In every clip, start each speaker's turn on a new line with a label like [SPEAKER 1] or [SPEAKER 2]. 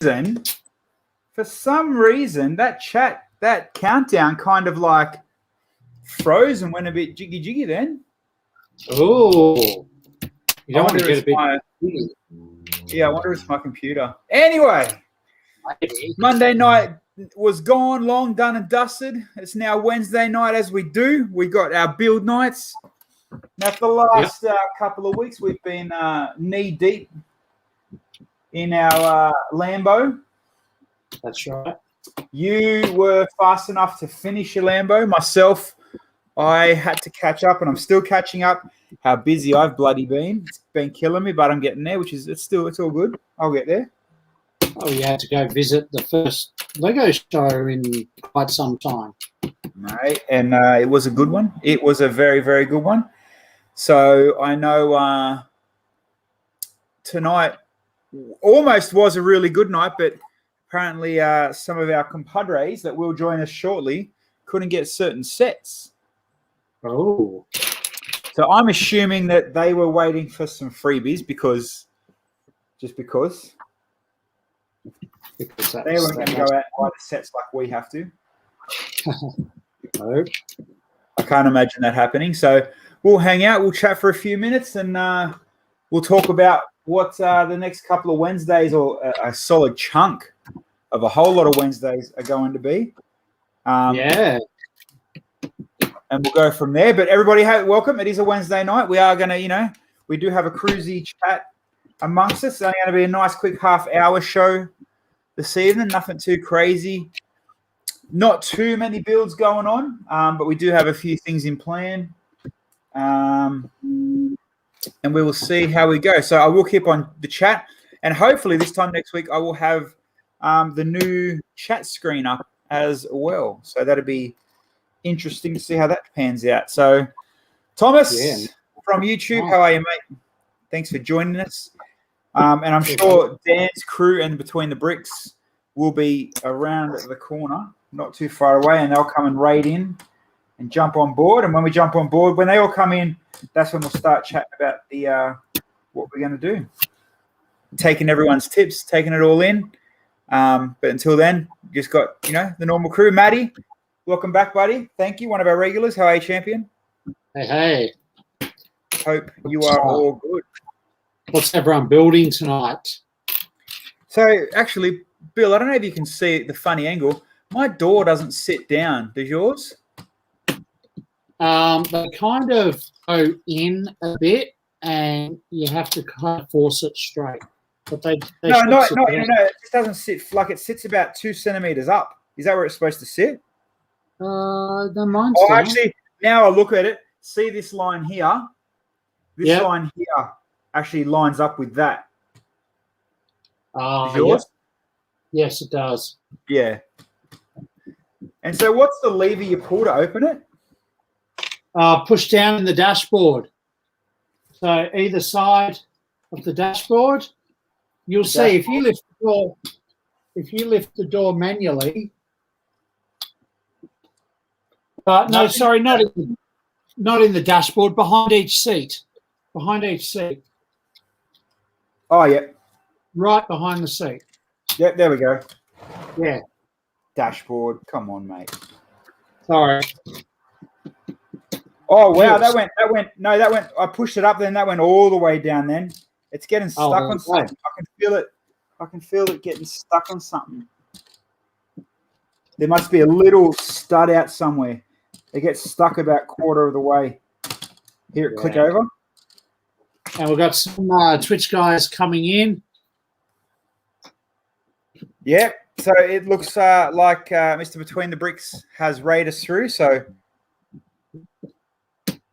[SPEAKER 1] reason, that countdown kind of like froze and went a bit jiggy then.
[SPEAKER 2] Oh, you don't want to get a bit.
[SPEAKER 1] I wonder if it's my computer. Anyway, Monday night was gone, long done and dusted. It's now Wednesday night as we do. We got our build nights. Now, for the last couple of weeks, we've been knee deep in our Lambo.
[SPEAKER 2] That's right.
[SPEAKER 1] You were fast enough to finish your Lambo. Myself, I had to catch up, and I'm still catching up. How busy I've bloody been. It's been killing me, but I'm getting there, it's all good. I'll get there.
[SPEAKER 2] Oh, you had to go visit the first Lego show in quite some time.
[SPEAKER 1] Right, and it was a good one. It was a very, very good one. So I know tonight almost was a really good night, but apparently some of our compadres that will join us shortly couldn't get certain sets.
[SPEAKER 2] Oh.
[SPEAKER 1] So I'm assuming that they were waiting for some freebies because they weren't going to go out and buy the sets like we have to.
[SPEAKER 2] No.
[SPEAKER 1] I can't imagine that happening. So we'll hang out, we'll chat for a few minutes, and we'll talk about what the next couple of Wednesdays, or a solid chunk of a whole lot of Wednesdays, are going to be.
[SPEAKER 2] Yeah.
[SPEAKER 1] And we'll go from there. But everybody, welcome. It is a Wednesday night. We are going to, we do have a cruisy chat amongst us. It's only going to be a nice quick half-hour show this evening. Nothing too crazy. Not too many builds going on, but we do have a few things in plan. And we will see how we go. So I will keep on the chat. And hopefully this time next week I will have the new chat screen up as well. So that'll be interesting to see how that pans out. So Thomas from YouTube, how are you, mate? Thanks for joining us. And I'm sure Dan's crew and Between the Bricks will be around the corner, not too far away, and they'll come and raid in and jump on board. And when we jump on board, when they all come in, that's when we'll start chatting about the what we're going to do. Taking everyone's tips, taking it all in. But until then, just got, the normal crew. Matty, welcome back, buddy. Thank you. One of our regulars. How are you, champion?
[SPEAKER 2] Hey.
[SPEAKER 1] Hope you are all good.
[SPEAKER 2] What's everyone building tonight?
[SPEAKER 1] So, actually, Bill, I don't know if you can see the funny angle. My door doesn't sit down. Does yours?
[SPEAKER 2] They kind of go in a bit, and you have to kind of force it straight. But no. It
[SPEAKER 1] just doesn't sit like it sits about 2 centimeters up. Is that where it's supposed to sit?
[SPEAKER 2] Mine's
[SPEAKER 1] down. Actually, now I look at it. See this line here? This line here actually lines up with that. Yours?
[SPEAKER 2] Yep. Yes, it does.
[SPEAKER 1] Yeah. And so, what's the lever you pull to open it?
[SPEAKER 2] Push down in the dashboard. So either side of the dashboard, you'll see if you lift the door manually. No, sorry, not in the dashboard. Behind each seat.
[SPEAKER 1] Oh yeah.
[SPEAKER 2] Right behind the seat.
[SPEAKER 1] Yep, there we go.
[SPEAKER 2] Yeah.
[SPEAKER 1] Dashboard. Come on, mate.
[SPEAKER 2] Sorry.
[SPEAKER 1] Oh wow, that went. I pushed it up, then that went all the way down. Then it's getting stuck on something. I can feel it. I can feel it getting stuck on something. There must be a little stud out somewhere. It gets stuck about quarter of the way. Here, click over.
[SPEAKER 2] And we've got some Twitch guys coming in.
[SPEAKER 1] Yeah. So it looks like Mr. Between the Bricks has raided us through. So.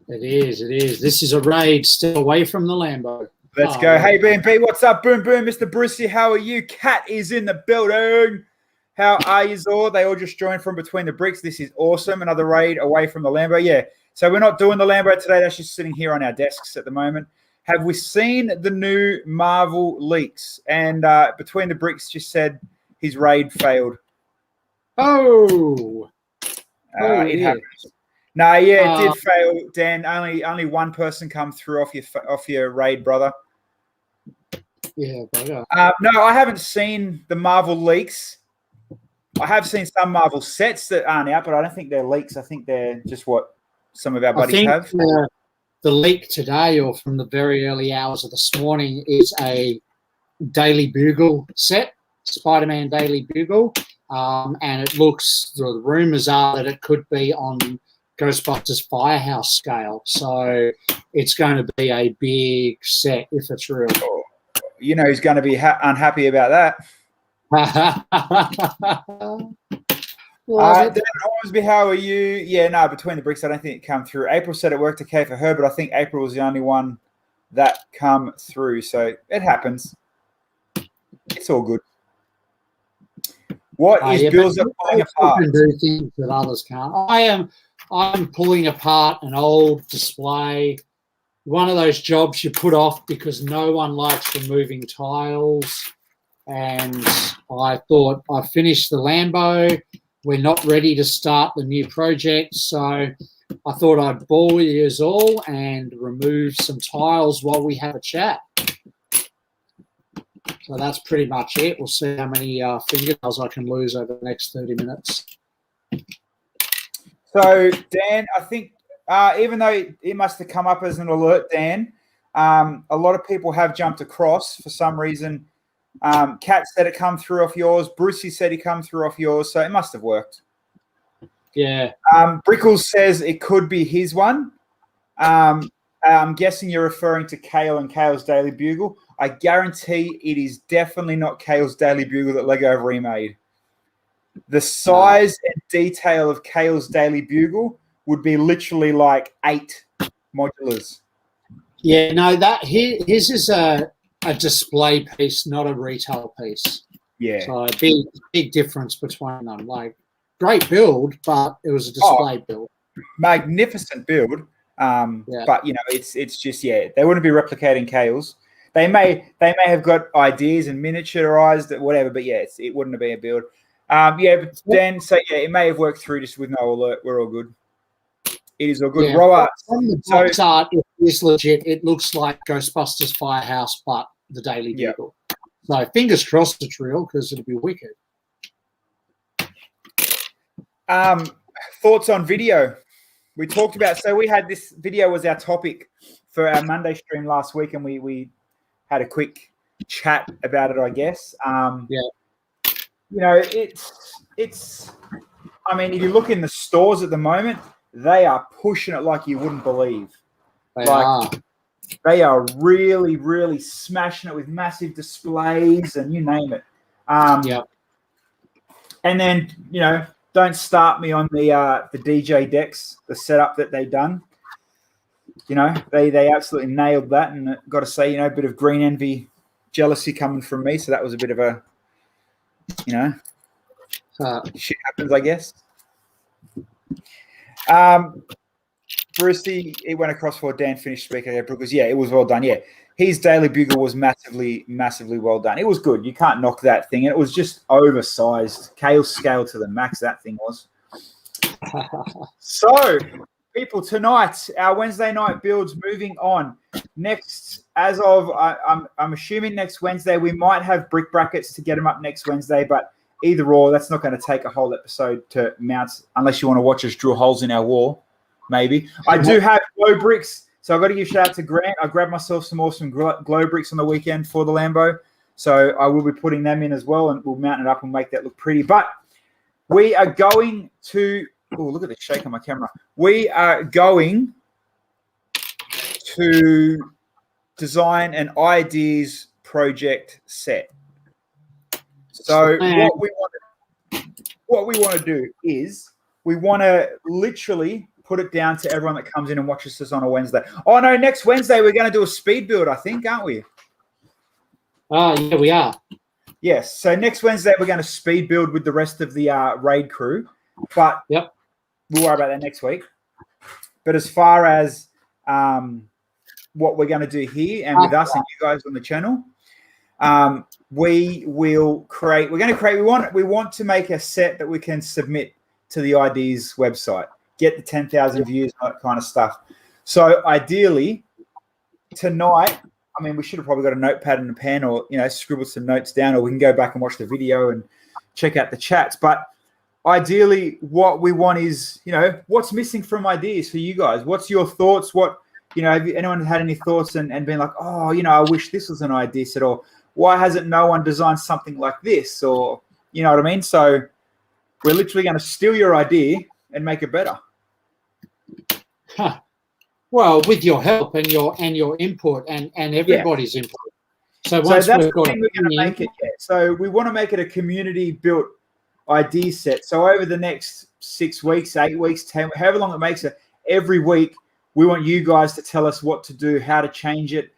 [SPEAKER 2] It is. This is a raid still away from the Lambo.
[SPEAKER 1] Let's go. Hey, B&B, what's up? Boom, boom. Mr. Brucey, how are you? Cat is in the building. How are you all? They all just joined from Between the Bricks. This is awesome. Another raid away from the Lambo. Yeah. So we're not doing the Lambo today. That's just sitting here on our desks at the moment. Have we seen the new Marvel leaks? And Between the Bricks just said his raid failed.
[SPEAKER 2] It
[SPEAKER 1] happens. No, yeah, it did fail, Dan. Only one person come through off your raid, brother.
[SPEAKER 2] Yeah, bugger.
[SPEAKER 1] No, I haven't seen the Marvel leaks. I have seen some Marvel sets that aren't out, but I don't think they're leaks. I think they're just what some of our buddies have.
[SPEAKER 2] The leak today, or from the very early hours of this morning, is a Daily Bugle set, Spider-Man Daily Bugle, and it looks. The rumors are that it could be on Ghostbusters Firehouse scale, so it's going to be a big set if it's real.
[SPEAKER 1] You know who's going to be unhappy about that? Dan Ormsby, how are you? Yeah, no, Between the Bricks, I don't think it come through. April said it worked okay for her, but I think April was the only one that come through, so it happens. It's all good. What is Bill's pulling apart?
[SPEAKER 2] Can do things that others can't. I'm pulling apart an old display. One of those jobs you put off because no one likes removing tiles. And I thought I finished the Lambo. We're not ready to start the new project, so I thought I'd bore you all and remove some tiles while we have a chat. So that's pretty much it. We'll see how many fingernails I can lose over the next 30 minutes.
[SPEAKER 1] So, Dan, I think even though it must have come up as an alert, Dan, a lot of people have jumped across for some reason. Kat said it come through off yours. Brucey said he come through off yours, so it must have worked.
[SPEAKER 2] Yeah.
[SPEAKER 1] Brickles says it could be his one. I'm guessing you're referring to Kale and Kale's Daily Bugle. I guarantee it is definitely not Kale's Daily Bugle that Lego have remade. The size and detail of Kale's Daily Bugle would be literally like 8 modulars.
[SPEAKER 2] Yeah, no, his is a display piece, not a retail piece.
[SPEAKER 1] Yeah.
[SPEAKER 2] So a big difference between them. Like, great build, but it was a display build.
[SPEAKER 1] Magnificent build. But you know, it's just they wouldn't be replicating Kale's. They may have got ideas and miniaturized it, whatever, but it wouldn't have been a build. But Dan, so it may have worked through just with no alert. We're all good. It is all good.
[SPEAKER 2] Yeah.
[SPEAKER 1] Roa.
[SPEAKER 2] From the box art, it is legit. It looks like Ghostbusters Firehouse, but the Daily Bugle. So fingers crossed it's real because it'll be wicked.
[SPEAKER 1] Thoughts on video? We talked about. So we had this video was our topic for our Monday stream last week, and we had a quick chat about it, I guess. You know, it's. I mean, if you look in the stores at the moment, they are pushing it like you wouldn't believe. They are really, really smashing it with massive displays and you name it. And then, you know, don't start me on the DJ decks, the setup that they done. You know, they absolutely nailed that, and got to say, you know, a bit of green envy, jealousy coming from me. So that was a bit of a, you know, shit happens, I guess. Brucey, it went across for Dan finished speaking because it was well done. Yeah, his Daily Bugle was massively well done. It was good. You can't knock that thing. And it was just oversized, Kale scale to the max. That thing was. So, people, tonight our Wednesday night builds moving on. Next, as of I'm assuming next Wednesday we might have brick brackets to get them up next Wednesday, but either or, that's not going to take a whole episode to mount unless you want to watch us drill holes in our wall. Maybe. I do have glow bricks, so I've got to give a shout out to Grant. I grabbed myself some awesome glow bricks on the weekend for the Lambo, so I will be putting them in as well, and we'll mount it up and make that look pretty. But we are going to – oh, look at the shake on my camera. We are going to design an ideas project set. So what we want to do is we want to literally – put it down to everyone that comes in and watches us on a Wednesday. Oh, no, next Wednesday we're going to do a speed build, I think, aren't we?
[SPEAKER 2] Yeah, we are.
[SPEAKER 1] Yes. So next Wednesday we're going to speed build with the rest of the raid crew. But we'll worry about that next week. But as far as what we're going to do here and with us and you guys on the channel, we will create – we want to make a set that we can submit to the IDs website. Get the 10,000 views, that kind of stuff. So ideally, tonight I mean, we should have probably got a notepad and a pen, or scribble some notes down, or we can go back and watch the video and check out the chats. But ideally, what we want is, what's missing from ideas for you guys? What's your thoughts? Have anyone had any thoughts and been like, oh, I wish this was an idea set, or why hasn't no one designed something like this? Or, you know what I mean? So we're literally going to steal your idea and make it better.
[SPEAKER 2] Huh. Well, with your help and your input and everybody's input. So once
[SPEAKER 1] that's
[SPEAKER 2] we've got
[SPEAKER 1] we're going to make it. Yeah. So we want to make it a community-built idea set. So over the next 6 weeks, 8 weeks, 10, however long it makes it, every week we want you guys to tell us what to do, how to change it.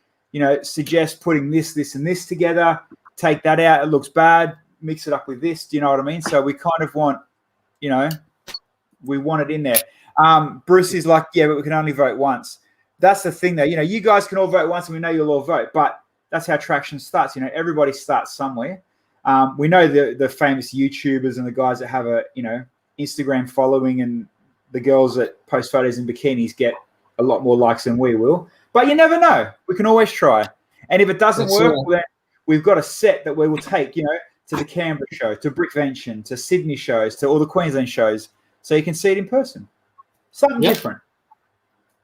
[SPEAKER 1] Suggest putting this, and this together. Take that out. It looks bad. Mix it up with this. Do you know what I mean? So we kind of want, we want it in there. Bruce is like, yeah, but we can only vote once. That's the thing, though. You guys can all vote once, and we know you'll all vote. But that's how traction starts. Everybody starts somewhere. We know the famous YouTubers and the guys that have a Instagram following, and the girls that post photos in bikinis get a lot more likes than we will. But you never know. We can always try. And if it doesn't work, then we've got a set that we will take, to the Canberra show, to Brickvention, to Sydney shows, to all the Queensland shows, so you can see it in person. Something different.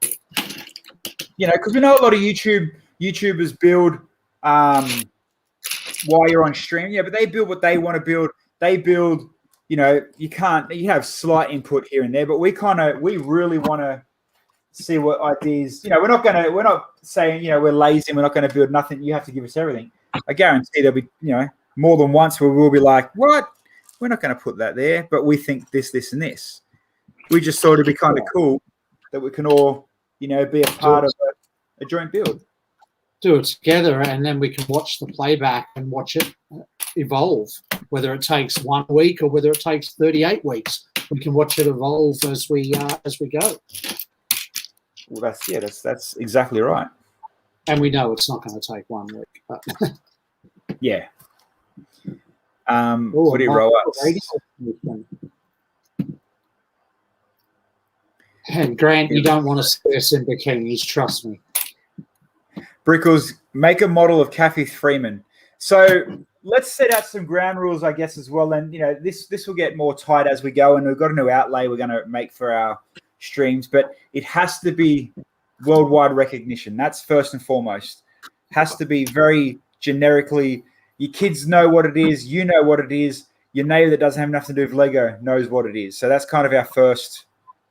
[SPEAKER 1] Because we know a lot of YouTubers build while you're on stream. Yeah, but they build what they want to build. They build, you have slight input here and there, but we really want to see what ideas, we're not saying, we're lazy and we're not going to build nothing. You have to give us everything. I guarantee there'll be, more than once where we'll be like, what? We're not going to put that there, but we think this, this, and this. We just thought it'd be kind of cool that we can all, be a part of a joint build.
[SPEAKER 2] Do it together, and then we can watch the playback and watch it evolve, whether it takes 1 week or whether it takes 38 weeks. We can watch it evolve as we go.
[SPEAKER 1] Well, that's exactly right.
[SPEAKER 2] And we know it's not going to take 1 week. But
[SPEAKER 1] yeah. What do you roll up?
[SPEAKER 2] And Grant, you don't want to see us in bikinis, trust me.
[SPEAKER 1] Brickles, make a model of Kathy Freeman. So let's set out some ground rules, I guess, as well. And, this will get more tight as we go. And we've got a new outlay we're going to make for our streams. But it has to be worldwide recognition. That's first and foremost. Has to be very generically. Your kids know what it is. You know what it is. Your neighbor that doesn't have nothing to do with Lego knows what it is. So that's kind of our first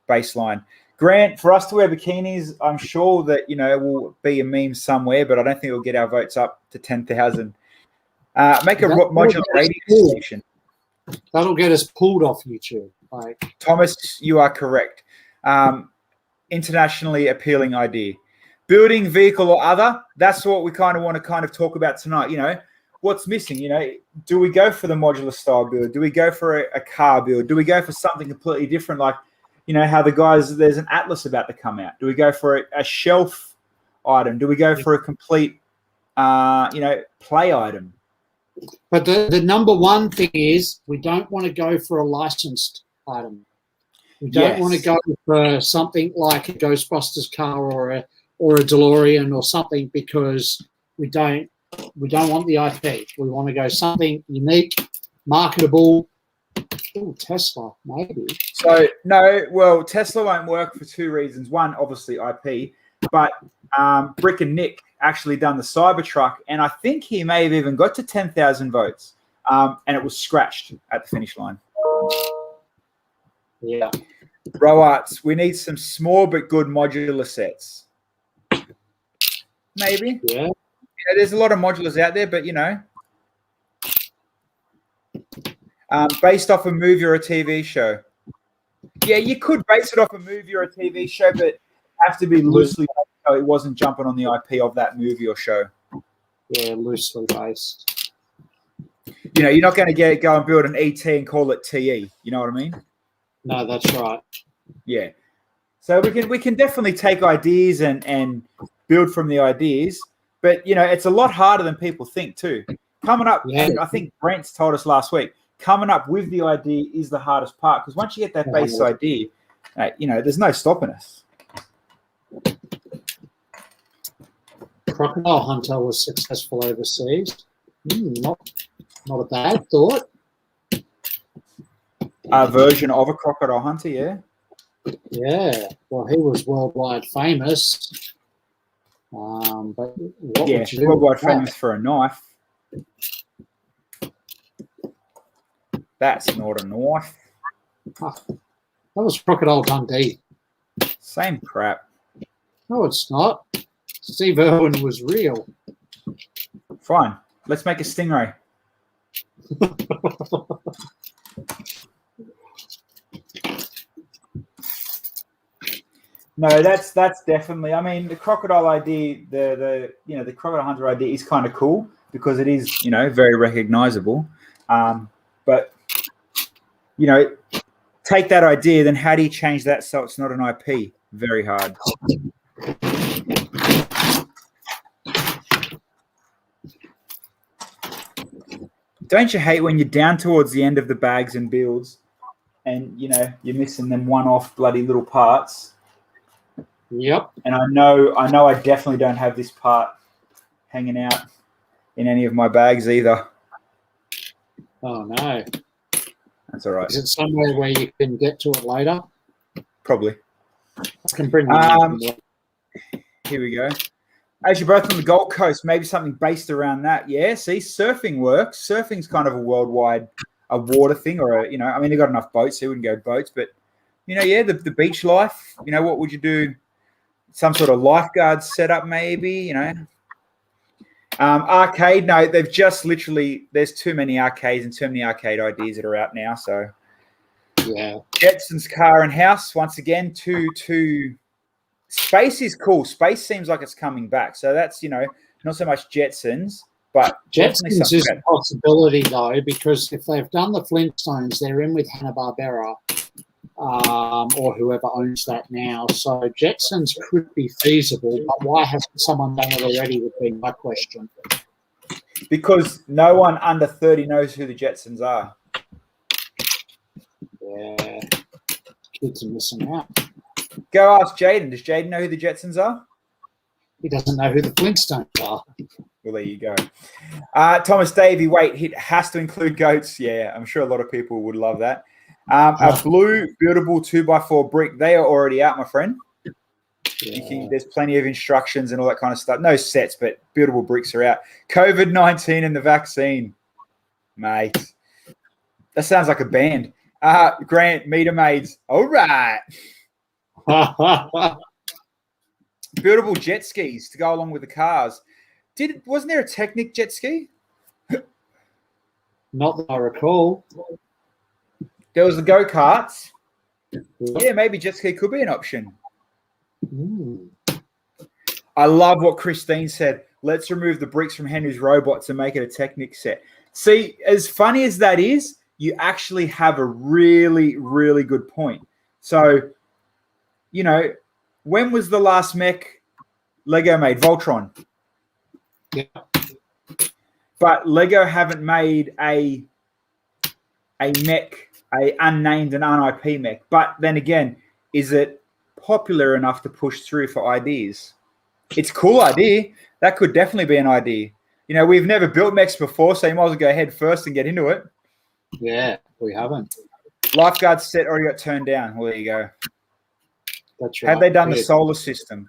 [SPEAKER 1] baseline. Grant, for us to wear bikinis, I'm sure that, will be a meme somewhere, but I don't think it'll get our votes up to 10,000. Make a modular radio station.
[SPEAKER 2] That'll get us pulled off YouTube.
[SPEAKER 1] Thomas, you are correct. Internationally appealing idea. Building, vehicle, or other, that's what we kind of want to talk about tonight. What's missing? Do we go for the modular style build? Do we go for a car build? Do we go for something completely different, like, how the guys, there's an Atlas about to come out. Do we go for a shelf item? Do we go for a complete, play item?
[SPEAKER 2] But the number one thing is we don't want to go for a licensed item. We don't want to go for something like a Ghostbusters car or a DeLorean or something, because we don't want the IP. We want to go something unique, marketable. Ooh, Tesla, maybe.
[SPEAKER 1] So, no, well, Tesla won't work for two reasons. One, obviously IP, but Brick and Nick actually done the Cybertruck, and I think he may have even got to 10,000 votes, and it was scratched at the finish line.
[SPEAKER 2] Yeah.
[SPEAKER 1] Roarts, we need some small but good modular sets. Maybe.
[SPEAKER 2] Yeah.
[SPEAKER 1] There's a lot of modulars out there, but, based off a movie or a TV show. Yeah, you could base it off a movie or a TV show, but have to be loosely based so it wasn't jumping on the IP of that movie or show.
[SPEAKER 2] Yeah, loosely based.
[SPEAKER 1] You're not going to go and build an ET and call it TE. You know what I mean?
[SPEAKER 2] No, that's right.
[SPEAKER 1] Yeah. So we can definitely take ideas and build from the ideas, but it's a lot harder than people think too. Coming up, and I think Brent's told us last week, coming up with the idea is the hardest part, because once you get that base idea, there's no stopping us.
[SPEAKER 2] Crocodile Hunter was successful overseas. Not a bad thought.
[SPEAKER 1] A version of a Crocodile Hunter, yeah.
[SPEAKER 2] Yeah, well, he was worldwide famous. But what
[SPEAKER 1] Yeah,
[SPEAKER 2] would you do
[SPEAKER 1] worldwide
[SPEAKER 2] with that?
[SPEAKER 1] famous for a knife. That's not a knife.
[SPEAKER 2] That was Crocodile Dundee.
[SPEAKER 1] Same crap.
[SPEAKER 2] No, it's not. Steve Irwin was real.
[SPEAKER 1] Fine. Let's make a stingray. No, that's definitely. I mean, the crocodile idea, the Crocodile Hunter idea is kind of cool because it is very recognizable. But take that idea, then how do you change that so it's not an IP? Very hard. Don't you hate when you're down towards the end of the bags and builds, and you're missing them one-off bloody little parts?
[SPEAKER 2] Yep.
[SPEAKER 1] And I know I definitely don't have this part hanging out in any of my bags either.
[SPEAKER 2] Oh no.
[SPEAKER 1] That's all right.
[SPEAKER 2] Is it somewhere where you can get to it later?
[SPEAKER 1] Probably.
[SPEAKER 2] I can bring
[SPEAKER 1] Here we go. As you're both on the Gold Coast, maybe something based around that. Yeah, see, surfing works. Surfing's kind of a worldwide water thing, or they've got enough boats, so you wouldn't go boats. But the beach life. What would you do? Some sort of lifeguard setup, maybe. Arcade. No, they've just literally. There's too many arcades and too many arcade ideas that are out now. So
[SPEAKER 2] yeah,
[SPEAKER 1] Jetsons car and house once again. Two. Space is cool. Space seems like it's coming back. So that's, not so much Jetsons, but
[SPEAKER 2] Jetsons is a possibility, though, because if they've done the Flintstones, they're in with Hanna-Barbera or whoever owns that now. So Jetsons could be feasible, but why hasn't someone done it already would be my question.
[SPEAKER 1] Because no one under 30 knows who the Jetsons are.
[SPEAKER 2] Yeah. Kids are missing out.
[SPEAKER 1] Go ask Jaden. Does Jaden know who the Jetsons are?
[SPEAKER 2] He doesn't know who the Flintstones are.
[SPEAKER 1] Well, there you go. Thomas Davey, wait, it has to include goats. Yeah, I'm sure a lot of people would love that. A blue buildable 2x4 brick. They are already out, my friend. Yeah. There's plenty of instructions and all that kind of stuff. No sets, but buildable bricks are out. COVID-19 and the vaccine. Mate. That sounds like a band. Grant, meter maids. All right. Buildable jet skis to go along with the cars. Wasn't there a Technic jet ski?
[SPEAKER 2] Not that I recall.
[SPEAKER 1] There was the go-karts. Yeah, maybe jet ski could be an option.
[SPEAKER 2] Ooh.
[SPEAKER 1] I love what Christine said. Let's remove the bricks from Henry's robot to make it a Technic set. See, as funny as that is, you actually have a really, really good point. So, when was the last mech Lego made? Voltron.
[SPEAKER 2] Yeah.
[SPEAKER 1] But Lego haven't made a mech, a unnamed and un-IP mech. But then again, is it popular enough to push through for ideas? It's a cool idea. That could definitely be an idea. We've never built mechs before, so you might as well go head first and get into it.
[SPEAKER 2] Yeah, we haven't.
[SPEAKER 1] Lifeguard set already got turned down. Well, there you go.
[SPEAKER 2] That's right.
[SPEAKER 1] Have they done the solar system?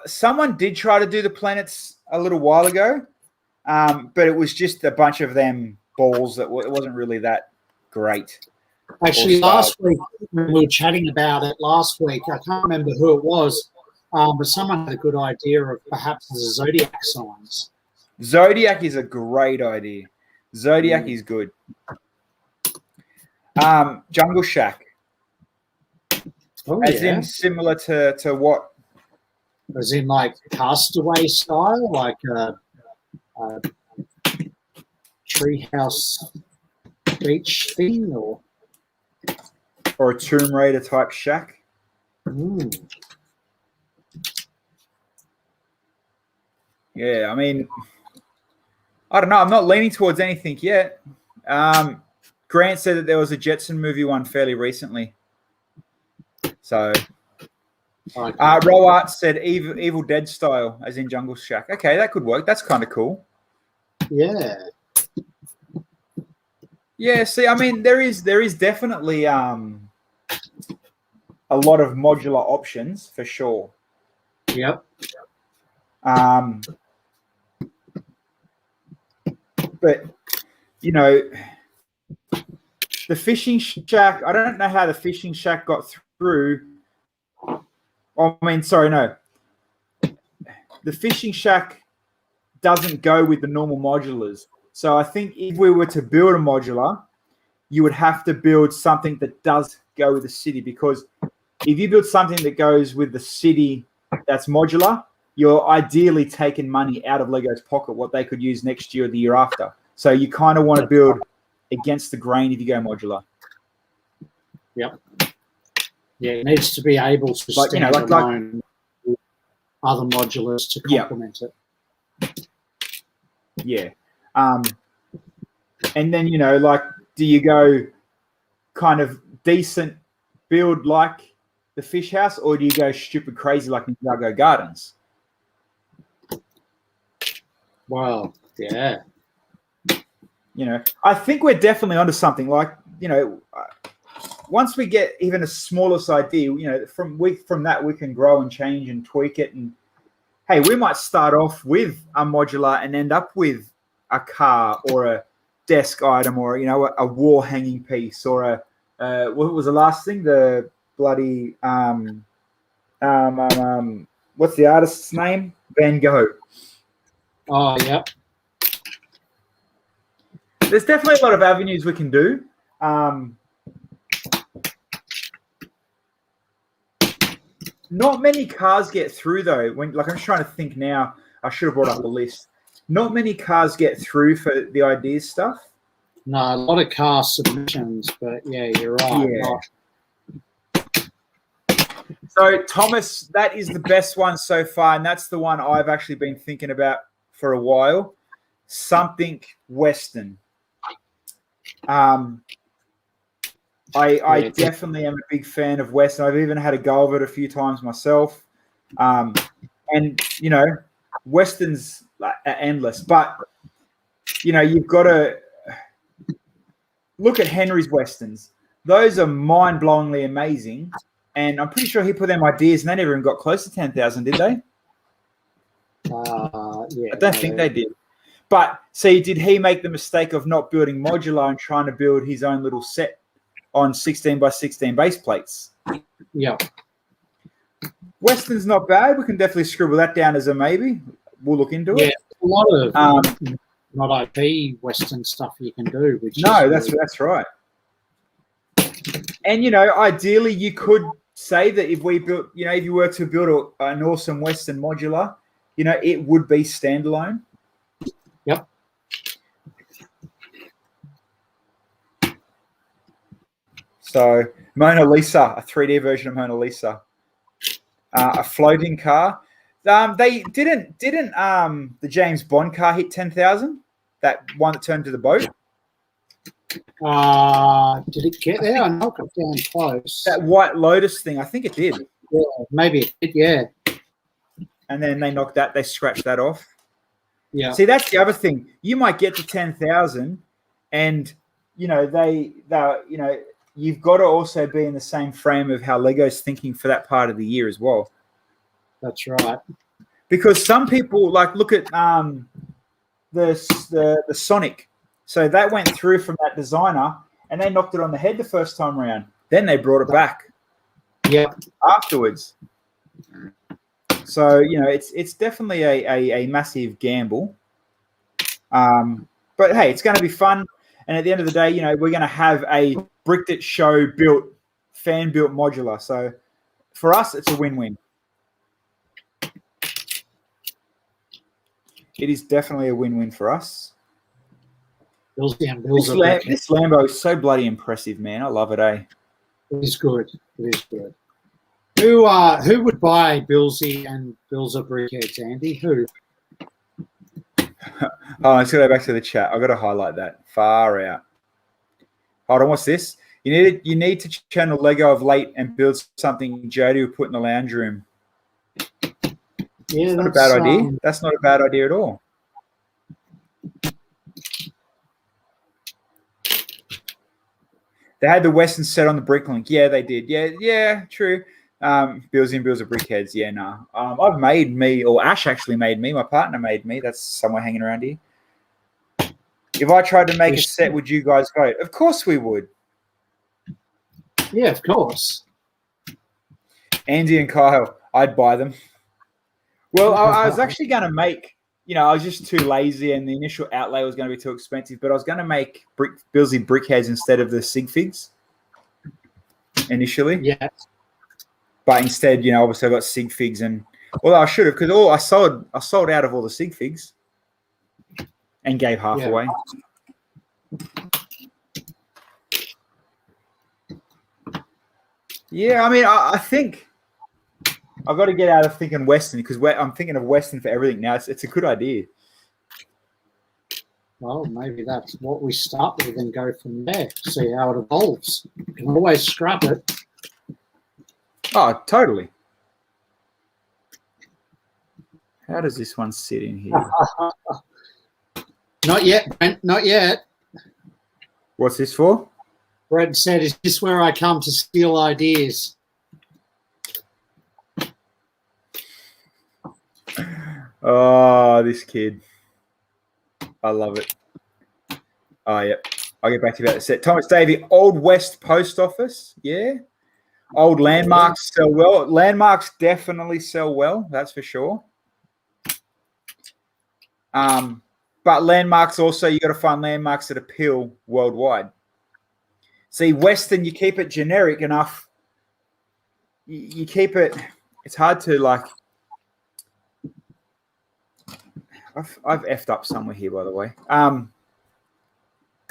[SPEAKER 1] Someone did try to do the planets a little while ago, but it was just a bunch of them balls it wasn't really that great.
[SPEAKER 2] Actually, last week, when we were chatting about it last week, I can't remember who it was, but someone had a good idea of perhaps the Zodiac Signs.
[SPEAKER 1] Zodiac is a great idea. Zodiac is good. Jungle Shack. As in similar to what?
[SPEAKER 2] As in like Castaway style, like a treehouse beach thing, or
[SPEAKER 1] a Tomb Raider type shack. Yeah, I mean, I don't know. I'm not leaning towards anything yet. Grant said that there was a Jetson movie one fairly recently. So
[SPEAKER 2] Okay.
[SPEAKER 1] Roart said Evil Dead style, as in Jungle Shack. Okay, that could work. That's kind of cool.
[SPEAKER 2] Yeah.
[SPEAKER 1] Yeah, see, I mean, there is definitely a lot of modular options for sure.
[SPEAKER 2] Yep.
[SPEAKER 1] But you know, the fishing shack. I don't know how the fishing shack got through. I mean, sorry, no. The fishing shack doesn't go with the normal modulars. So I think if we were to build a modular, you would have to build something that does go with the city, because if you build something that goes with the city that's modular, you're ideally taking money out of Lego's pocket, what they could use next year or the year after. So you kind of want to build against the grain if you go modular.
[SPEAKER 2] Yep. Yeah, it needs to be able to stand alone with other modulars to complement it.
[SPEAKER 1] Yeah. And then, do you go kind of decent build like the fish house, or do you go stupid crazy like Ninjago Gardens?
[SPEAKER 2] Well, yeah.
[SPEAKER 1] I think we're definitely onto something. Like, once we get even a smallest idea, from that we can grow and change and tweak it. And hey, we might start off with a modular and end up with a car or a desk item or a wall hanging piece or a what was the last thing? The bloody what's the artist's name? Van Gogh.
[SPEAKER 2] Oh, yeah.
[SPEAKER 1] There's definitely a lot of avenues we can do. Not many cars get through though. I'm just trying to think now. I should have brought up the list. Not many cars get through for the ideas stuff.
[SPEAKER 2] No, a lot of car submissions, but yeah, you're right.
[SPEAKER 1] Yeah. So Thomas, that is the best one so far, and that's the one I've actually been thinking about for a while. Something Western. I definitely am a big fan of Western. I've even had a go of it a few times myself. And Westerns are endless, but you've got to look at Henry's Westerns. Those are mind-blowingly amazing, and I'm pretty sure he put them ideas, and they never even got close to 10,000, did they?
[SPEAKER 2] Yeah,
[SPEAKER 1] I don't think they did. But see, did he make the mistake of not building modular and trying to build his own little set on 16 by 16 base plates?
[SPEAKER 2] Yeah.
[SPEAKER 1] Western's not bad. We can definitely scribble that down as a maybe. We'll look into it.
[SPEAKER 2] Yeah, a lot of not IP Western stuff you can do.
[SPEAKER 1] That's right. And ideally, you could say that if we built, if you were to build an awesome Western modular, it would be standalone.
[SPEAKER 2] Yep.
[SPEAKER 1] So Mona Lisa, a 3D version of Mona Lisa, a floating car. They didn't the James Bond car hit 10,000? That one that turned to the boat.
[SPEAKER 2] Did it get there? I know it got down close.
[SPEAKER 1] That White Lotus thing, I think it did.
[SPEAKER 2] Yeah, maybe it did. Yeah.
[SPEAKER 1] And then they scratched that off.
[SPEAKER 2] Yeah.
[SPEAKER 1] See, that's the other thing. You might get to 10,000, and you've got to also be in the same frame of how Lego's thinking for that part of the year as well.
[SPEAKER 2] That's right.
[SPEAKER 1] Because some people look at the Sonic. So that went through from that designer, and they knocked it on the head the first time around. Then they brought it back.
[SPEAKER 2] Yeah.
[SPEAKER 1] Afterwards. So it's definitely a massive gamble. But hey, it's going to be fun. And at the end of the day, we're going to have a Bricked It Show built, fan built modular. So for us, it's a win-win. It is definitely a win-win for us. This Lambo is so bloody impressive, man. I love it, eh?
[SPEAKER 2] It is good. It is good. Who would buy Billsy and Billsa briquettes, Andy? Who?
[SPEAKER 1] Let's go back to the chat. I've got to highlight that. Far out. Hold on, what's this? You need to channel Lego of late and build something Jody would put in the lounge room.
[SPEAKER 2] Yeah,
[SPEAKER 1] that's not a bad idea. That's not a bad idea at all. They had the Western set on the Bricklink. Yeah, they did. Yeah, true. Bills of Brickheads. Yeah, nah. I've made me, or Ash actually made me. My partner made me. That's somewhere hanging around here. If I tried to make a set, would you guys vote? Of course we would.
[SPEAKER 2] Yeah, of course.
[SPEAKER 1] Andy and Kyle, I'd buy them. Well, I was actually going to make, I was just too lazy and the initial outlay was going to be too expensive, but I was going to make Billsy Brickheads instead of the Sig Figs initially.
[SPEAKER 2] Yeah.
[SPEAKER 1] But instead, obviously I got Sig Figs and, well, I should have, because I sold out of all the Sig Figs and gave half away. Yeah, I mean, I think I've got to get out of thinking Western because I'm thinking of Western for everything now. It's a good idea.
[SPEAKER 2] Well, maybe that's what we start with and go from there. See how it evolves. You can always scrap it.
[SPEAKER 1] Oh, totally. How does this one sit in here?
[SPEAKER 2] Not yet, Brent. Not yet.
[SPEAKER 1] What's this for?
[SPEAKER 2] Brent said, "Is this where I come to steal ideas?"
[SPEAKER 1] Oh, this kid. I love it. Oh, yeah. I'll get back to you about the set. Thomas Davey, Old West Post Office. Yeah. Old landmarks sell well. Landmarks definitely sell well. That's for sure. But landmarks also, you got to find landmarks that appeal worldwide. See, Western, you keep it generic enough. You keep it. It's hard to like. I've effed up somewhere here, by the way.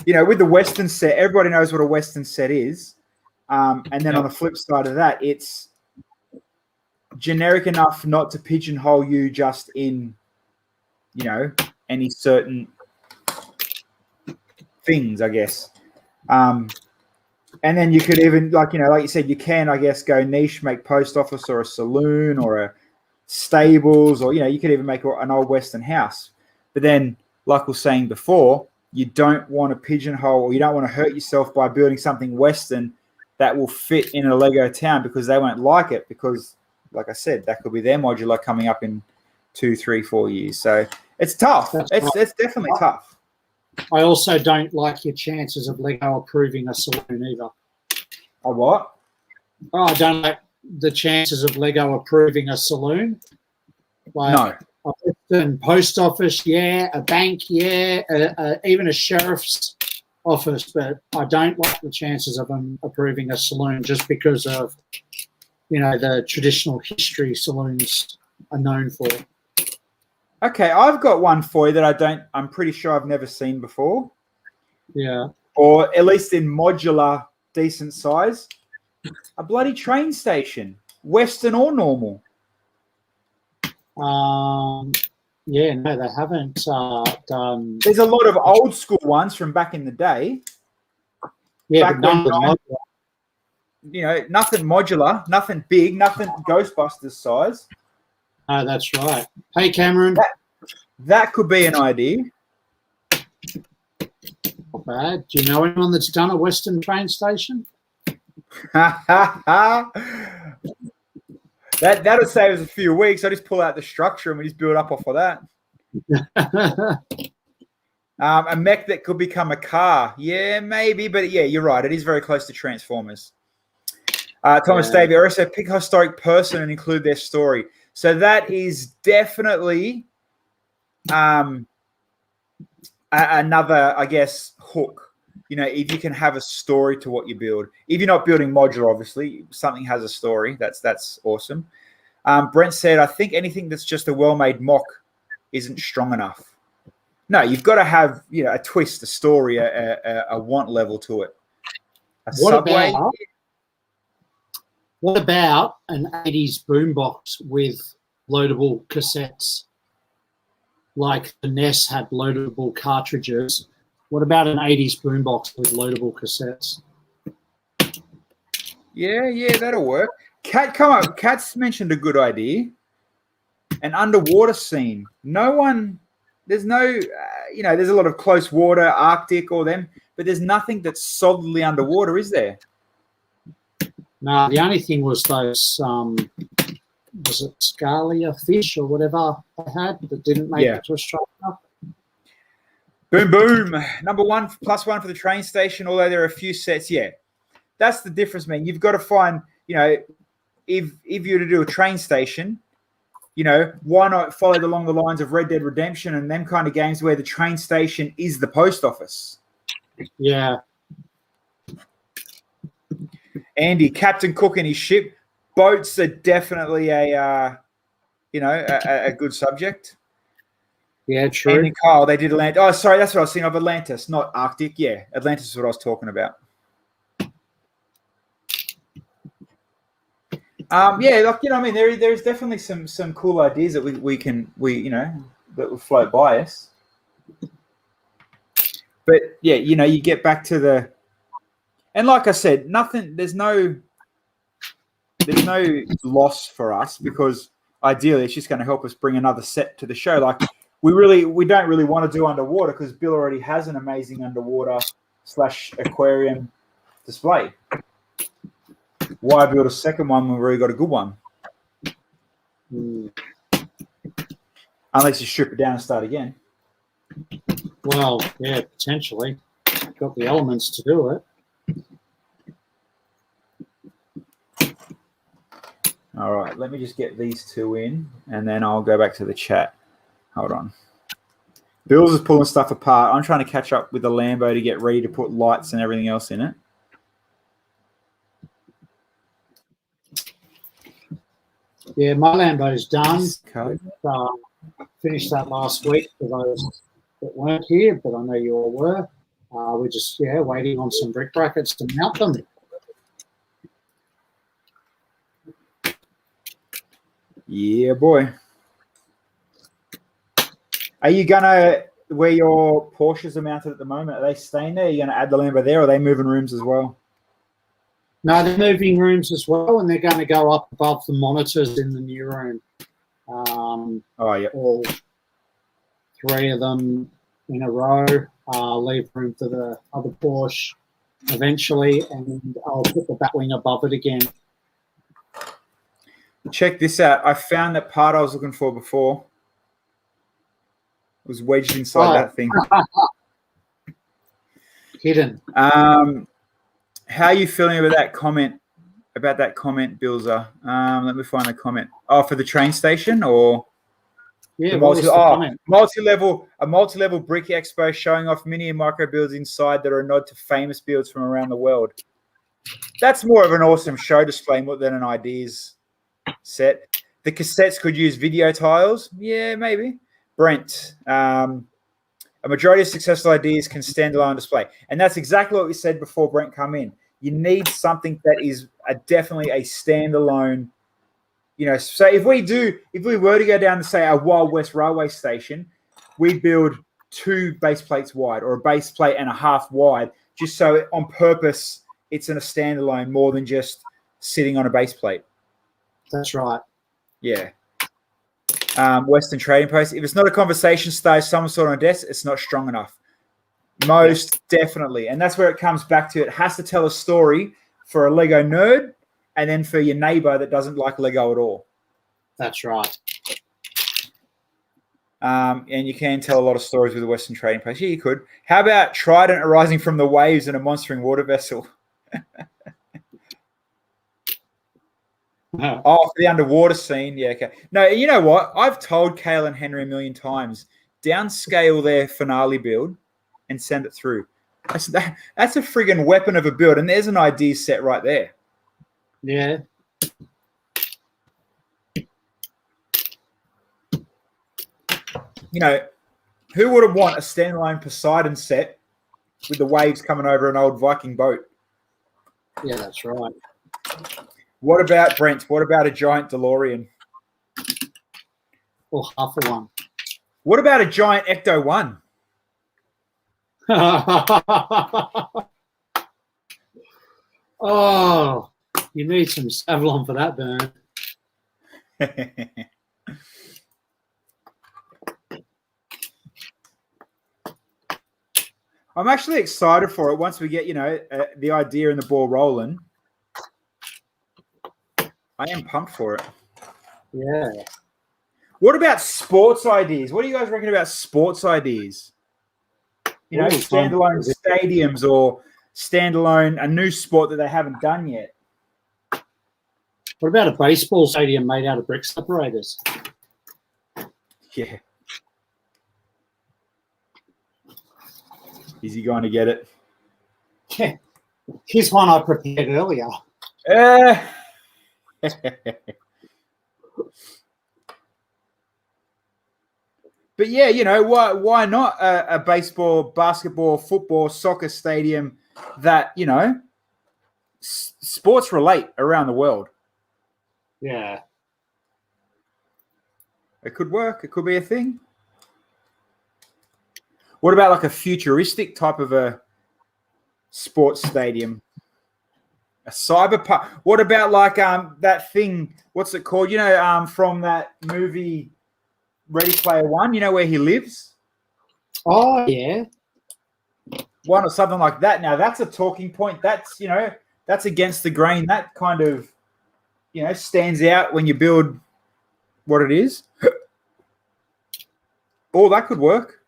[SPEAKER 1] With the Western set, everybody knows what a Western set is. And then on the flip side of that, it's generic enough not to pigeonhole you just in, any certain things, I guess. And then you could even, like you said, you can, I guess, go niche, make post office or a saloon or a stables, or, you could even make an old Western house. But then, like we were saying before, you don't want to pigeonhole or you don't want to hurt yourself by building something Western that will fit in a Lego town because they won't like it because, like I said, that could be their modular coming up in 2, 3, 4 years. So it's tough. It's definitely tough.
[SPEAKER 2] I also don't like your chances of Lego approving a saloon either.
[SPEAKER 1] A what?
[SPEAKER 2] Oh, I don't like the chances of Lego approving a saloon. Like a Western post office, yeah. A bank, yeah. Even a sheriff's office, but I don't like the chances of them approving a saloon just because of, the traditional history saloons are known for.
[SPEAKER 1] Okay, I've got one for you that I'm pretty sure I've never seen before.
[SPEAKER 2] Yeah.
[SPEAKER 1] Or at least in modular, decent size. A bloody train station, Western or normal.
[SPEAKER 2] Yeah, no, they haven't done.
[SPEAKER 1] There's a lot of old school ones from back in the day.
[SPEAKER 2] Yeah, but none of them
[SPEAKER 1] modular. Nothing modular, nothing big, nothing Ghostbusters size.
[SPEAKER 2] Oh, that's right. Hey, Cameron.
[SPEAKER 1] That could be an idea.
[SPEAKER 2] Not bad. Do you know anyone that's done a Western train station?
[SPEAKER 1] That'll save us a few weeks. I just pull out the structure and we just build up off of that. A mech that could become a car. Yeah, maybe. But yeah, you're right. It is very close to Transformers. Thomas Davey, also pick a historic person and include their story. So that is definitely another, I guess, hook. If you can have a story to what you build. If you're not building modular, obviously, something has a story. That's awesome. Brent said, I think anything that's just a well-made mock isn't strong enough. No, you've got to have, a twist, a story, a want level to it.
[SPEAKER 2] What about an 80s boombox with loadable cassettes? Like the NES had loadable cartridges. What about an 80s boombox with loadable cassettes?
[SPEAKER 1] Yeah, that'll work. Cat's mentioned a good idea. An underwater scene. There's no, there's a lot of close water, Arctic or them, but there's nothing that's solidly underwater, is there?
[SPEAKER 2] No, the only thing was those, was it scalia fish or whatever they had that didn't make it to Australia?
[SPEAKER 1] Boom, boom. Number one, +1 for the train station, although there are a few sets. Yeah, that's the difference, man. You've got to find, if you're to do a train station, why not follow it along the lines of Red Dead Redemption and them kind of games where the train station is the post office?
[SPEAKER 2] Yeah.
[SPEAKER 1] Andy, Captain Cook and his ship. Boats are definitely a good subject.
[SPEAKER 2] Yeah, true.
[SPEAKER 1] Andy Kyle, they did Atlantis. Oh, sorry, that's what I was thinking of. Atlantis, not Arctic. Yeah, Atlantis is what I was talking about. There's definitely some cool ideas that that will float by us. But yeah, you get back to and like I said, there's no loss for us because ideally it's just going to help us bring another set to the show. Like we don't really want to do underwater because Bill already has an amazing underwater / aquarium display. Why build a second one when we've already got a good one? Unless you strip it down and start again.
[SPEAKER 2] Well, yeah, potentially. Got the elements to do it.
[SPEAKER 1] All right, let me just get these two in, and then I'll go back to the chat. Hold on. Bill's is pulling stuff apart. I'm trying to catch up with the Lambo to get ready to put lights and everything else in it.
[SPEAKER 2] Yeah, my Lambo's done. Finished that last week for those that weren't here, but I know you all were. We're just, waiting on some brick brackets to mount them.
[SPEAKER 1] Yeah, boy. Are you going to, where your Porsches are mounted at the moment, are they staying there? Are you going to add the Lambo there, or are they moving rooms as well?
[SPEAKER 2] No, they're moving rooms as well, and they're going to go up above the monitors in the new room. All 3 of them in a row. Leave room for the other Porsche eventually, and I'll put the Batwing above it again.
[SPEAKER 1] Check this out. I found that part I was looking for before. It was wedged inside that thing.
[SPEAKER 2] Hidden.
[SPEAKER 1] How are you feeling about that comment? Bilza? Let me find the comment. Oh, for the train station or?
[SPEAKER 2] Yeah, comment?
[SPEAKER 1] A multi-level brick expo showing off mini and micro builds inside that are a nod to famous builds from around the world. That's more of an awesome show display than an ideas set. The cassettes could use video tiles. Yeah, maybe. Brent, a majority of successful ideas can stand alone on display. And that's exactly what we said before Brent come in. You need something that is definitely a standalone, so if we were to go down to, say, a Wild West railway station, we build 2 base plates wide or a base plate and a half wide, just so on purpose it's in a standalone more than just sitting on a base plate.
[SPEAKER 2] That's right.
[SPEAKER 1] Yeah. Western Trading Post. If it's not a conversation stage, some sort of desk, it's not strong enough. Most definitely. And that's where it comes back to. It has to tell a story for a Lego nerd and then for your neighbor that doesn't like Lego at all.
[SPEAKER 2] That's right.
[SPEAKER 1] And you can tell a lot of stories with the Western Trading Post. Yeah, you could. How about Trident arising from the waves in a monstering water vessel? Oh, for the underwater scene. Yeah, okay. No, you know what? I've told Kale and Henry a million times, downscale their finale build and send it through. That's a friggin' weapon of a build, and there's an idea set right there.
[SPEAKER 2] Yeah.
[SPEAKER 1] Who would have want a standalone Poseidon set with the waves coming over an old Viking boat?
[SPEAKER 2] Yeah, that's right.
[SPEAKER 1] What about Brent? What about a giant DeLorean?
[SPEAKER 2] Or half a one.
[SPEAKER 1] What about a giant Ecto 1?
[SPEAKER 2] Oh, You need some Savlon for that burn.
[SPEAKER 1] I'm actually excited for it once we get, the idea and the ball rolling. I am pumped for it.
[SPEAKER 2] Yeah.
[SPEAKER 1] What about sports ideas? What do you guys reckon about sports ideas? Standalone stadiums or standalone, a new sport that they haven't done yet.
[SPEAKER 2] What about a baseball stadium made out of brick separators?
[SPEAKER 1] Yeah. Is he going to get it?
[SPEAKER 2] Yeah. Here's one I prepared earlier.
[SPEAKER 1] But yeah, why not a baseball, basketball, football, soccer stadium that, sports relate around the world?
[SPEAKER 2] Yeah.
[SPEAKER 1] It could work. It could be a thing. What about like a futuristic type of a sports stadium? A Cyberpunk. What about like that thing? What's it called? From that movie Ready Player One. Where he lives.
[SPEAKER 2] Oh yeah.
[SPEAKER 1] One or something like that. Now that's a talking point. That's that's against the grain. That kind of stands out when you build what it is. Oh, that could work.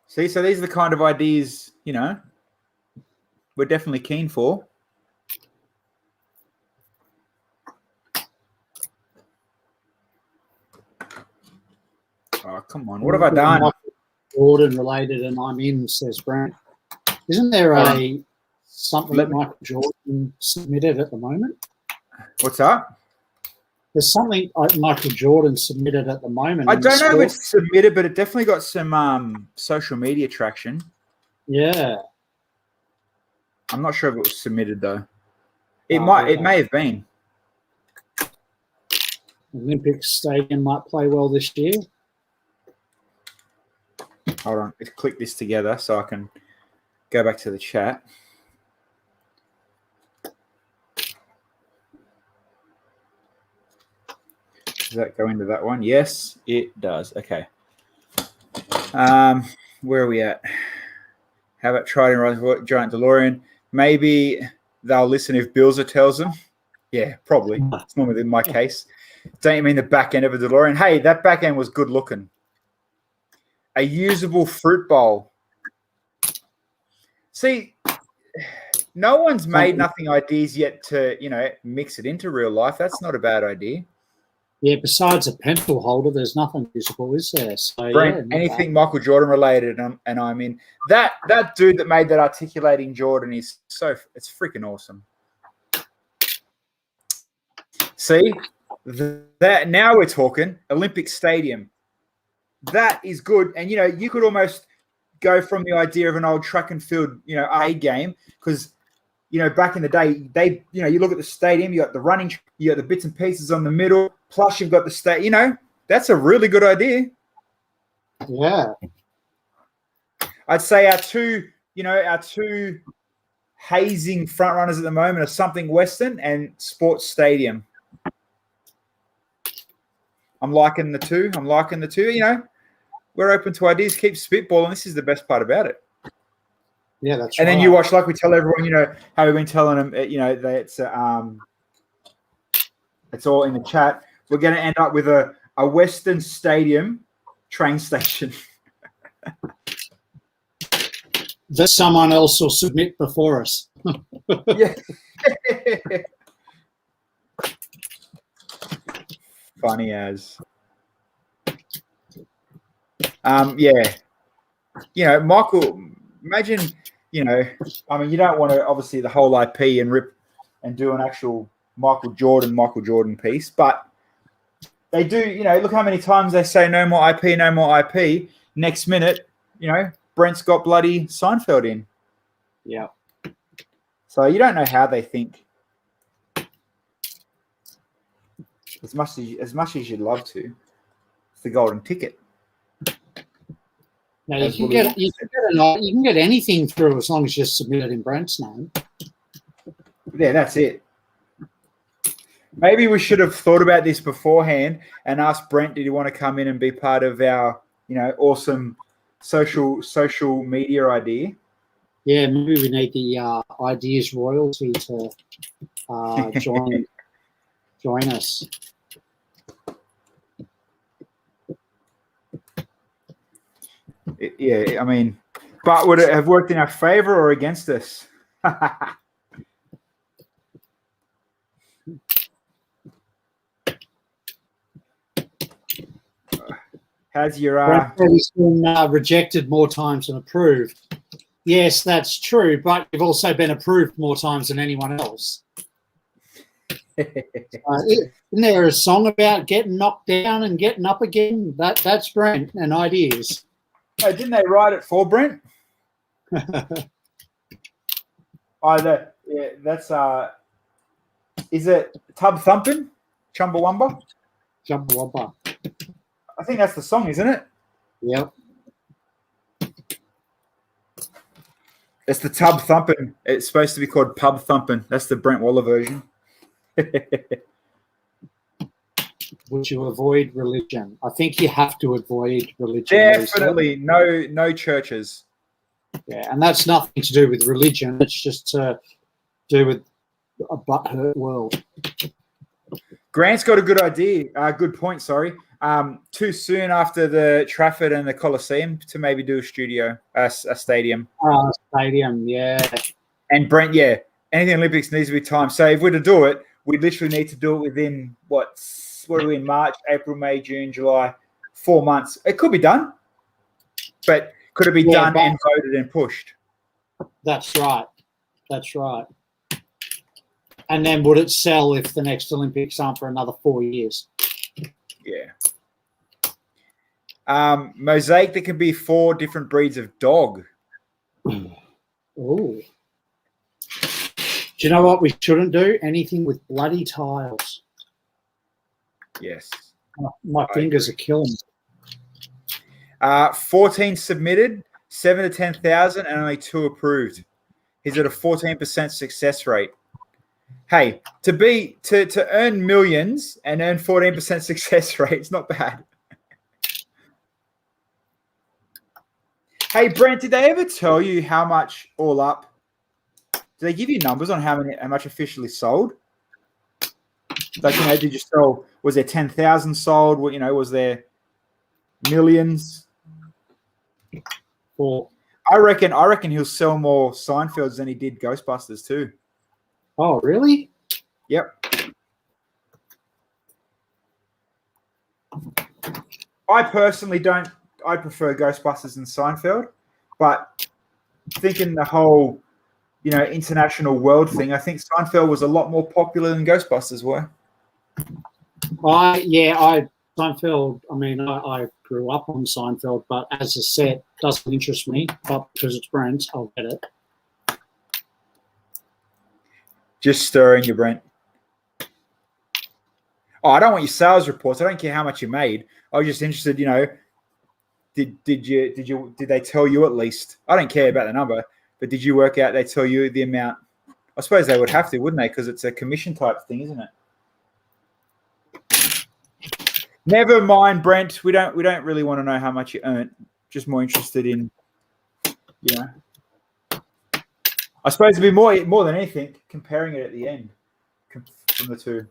[SPEAKER 1] See, so these are the kind of ideas, we're definitely keen for. Oh, come on. What have I done?
[SPEAKER 2] Michael Jordan related, and I'm in, says Brent. Isn't there something that Michael Jordan submitted at the moment?
[SPEAKER 1] What's that?
[SPEAKER 2] There's something Michael Jordan submitted at the moment.
[SPEAKER 1] I don't know if it's submitted, but it definitely got some social media traction.
[SPEAKER 2] Yeah.
[SPEAKER 1] I'm not sure if it was submitted though. It may have been.
[SPEAKER 2] Olympic Stadium might play well this year.
[SPEAKER 1] Hold on, let's click this together so I can go back to the chat. Does that go into that one? Yes, it does. Okay. Where are we at? How about trying to ride a giant DeLorean? Maybe they'll listen if Bilzer tells them. Yeah, probably. It's normally in my case. Don't you mean the back end of a DeLorean? Hey, that back end was good looking. A usable fruit bowl. See, no one's made nothing ideas yet to, mix it into real life. That's not a bad idea.
[SPEAKER 2] Yeah, besides a pencil holder, there's nothing usable, is there? So,
[SPEAKER 1] Brent, anything Michael Jordan related, and I'm in. That dude that made that articulating Jordan is it's freaking awesome. See, that now we're talking Olympic Stadium. That is good, and you could almost go from the idea of an old track and field, A game, because back in the day, you look at the stadium, you got the running, you got the bits and pieces on the middle, plus you've got the state. That's a really good idea.
[SPEAKER 2] Yeah,
[SPEAKER 1] I'd say our two hazing front runners at the moment are Something Western and Sports Stadium. I'm liking the two. We're open to ideas. Keep spitballing. This is the best part about it.
[SPEAKER 2] Yeah, that's
[SPEAKER 1] and
[SPEAKER 2] right.
[SPEAKER 1] And then you watch, like we tell everyone, how we've been telling them, that it's all in the chat. We're going to end up with a Western Stadium train station.
[SPEAKER 2] That someone else will submit before us.
[SPEAKER 1] Yeah. Funny as. Michael, imagine, you don't want to, obviously, the whole IP and rip and do an actual Michael Jordan piece, but they do, look how many times they say no more IP, no more IP. Next minute, Brent's got bloody Seinfeld in.
[SPEAKER 2] Yeah.
[SPEAKER 1] So you don't know how they think. As much as you'd love to. It's the golden ticket.
[SPEAKER 2] Now you can You can get anything through as long as you submit it in Brent's name.
[SPEAKER 1] Yeah, that's it. Maybe we should have thought about this beforehand and asked Brent, did he want to come in and be part of our, awesome social media idea?
[SPEAKER 2] Yeah, maybe we need the ideas royalty to join us.
[SPEAKER 1] Yeah, I mean, but would it have worked in our favor or against us? How's your
[SPEAKER 2] He's been rejected more times than approved. Yes, that's true, but you've also been approved more times than anyone else. Isn't there a song about getting knocked down and getting up again? That's Brent and ideas.
[SPEAKER 1] Oh, didn't they write it for Brent? That's is it Tub Thumpin'? Chumbawamba?
[SPEAKER 2] Chumbawamba.
[SPEAKER 1] I think that's the song, isn't it?
[SPEAKER 2] Yep.
[SPEAKER 1] It's the Tub Thumpin'. It's supposed to be called Pub Thumpin'. That's the Brent Waller version.
[SPEAKER 2] Would you avoid religion? I think you have to avoid religion.
[SPEAKER 1] Definitely. No churches.
[SPEAKER 2] Yeah, and that's nothing to do with religion. It's just to do with a butthurt world.
[SPEAKER 1] Grant's got a good idea. Good point, sorry. Too soon after the Trafford and the Coliseum to maybe do a stadium.
[SPEAKER 2] Stadium, yeah.
[SPEAKER 1] And Brent, yeah, anything Olympics needs to be timed. So if we're to do it, we literally need to do it within, what are we in, March, April, May, June, July, 4 months. It could be done, but could it be done and voted and pushed?
[SPEAKER 2] That's right. And then would it sell if the next Olympics aren't for another 4 years?
[SPEAKER 1] Yeah. Mosaic, there can be 4 different breeds of dog.
[SPEAKER 2] Oh. Do you know what we shouldn't do? Anything with bloody tiles.
[SPEAKER 1] Yes.
[SPEAKER 2] My fingers are killing
[SPEAKER 1] me. 14 submitted, 7 to 10,000, and only 2 approved. He's at a 14% success rate. Hey, to earn millions and earn 14% success rate, it's not bad. Hey, Brent, did they ever tell you how much all up? Did they give you numbers on how much officially sold? Like, did you sell? Was there 10,000 sold? Was there millions?
[SPEAKER 2] Well,
[SPEAKER 1] I reckon he'll sell more Seinfelds than he did Ghostbusters too.
[SPEAKER 2] Oh, really?
[SPEAKER 1] Yep. I personally don't. I prefer Ghostbusters and Seinfeld, but thinking the whole, international world thing, I think Seinfeld was a lot more popular than Ghostbusters were.
[SPEAKER 2] Seinfeld. I mean, I grew up on Seinfeld, but as a set, doesn't interest me. But because it's Brent, I'll get it.
[SPEAKER 1] Just stirring you, Brent. Oh, I don't want your sales reports. I don't care how much you made. I was just interested, did they tell you at least? I don't care about the number, but did you work out they tell you the amount? I suppose they would have to, wouldn't they? Because it's a commission type thing, isn't it? Never mind, Brent. We don't really want to know how much you earned. Just more interested in, I suppose it'd be more than anything comparing it at the end from the two.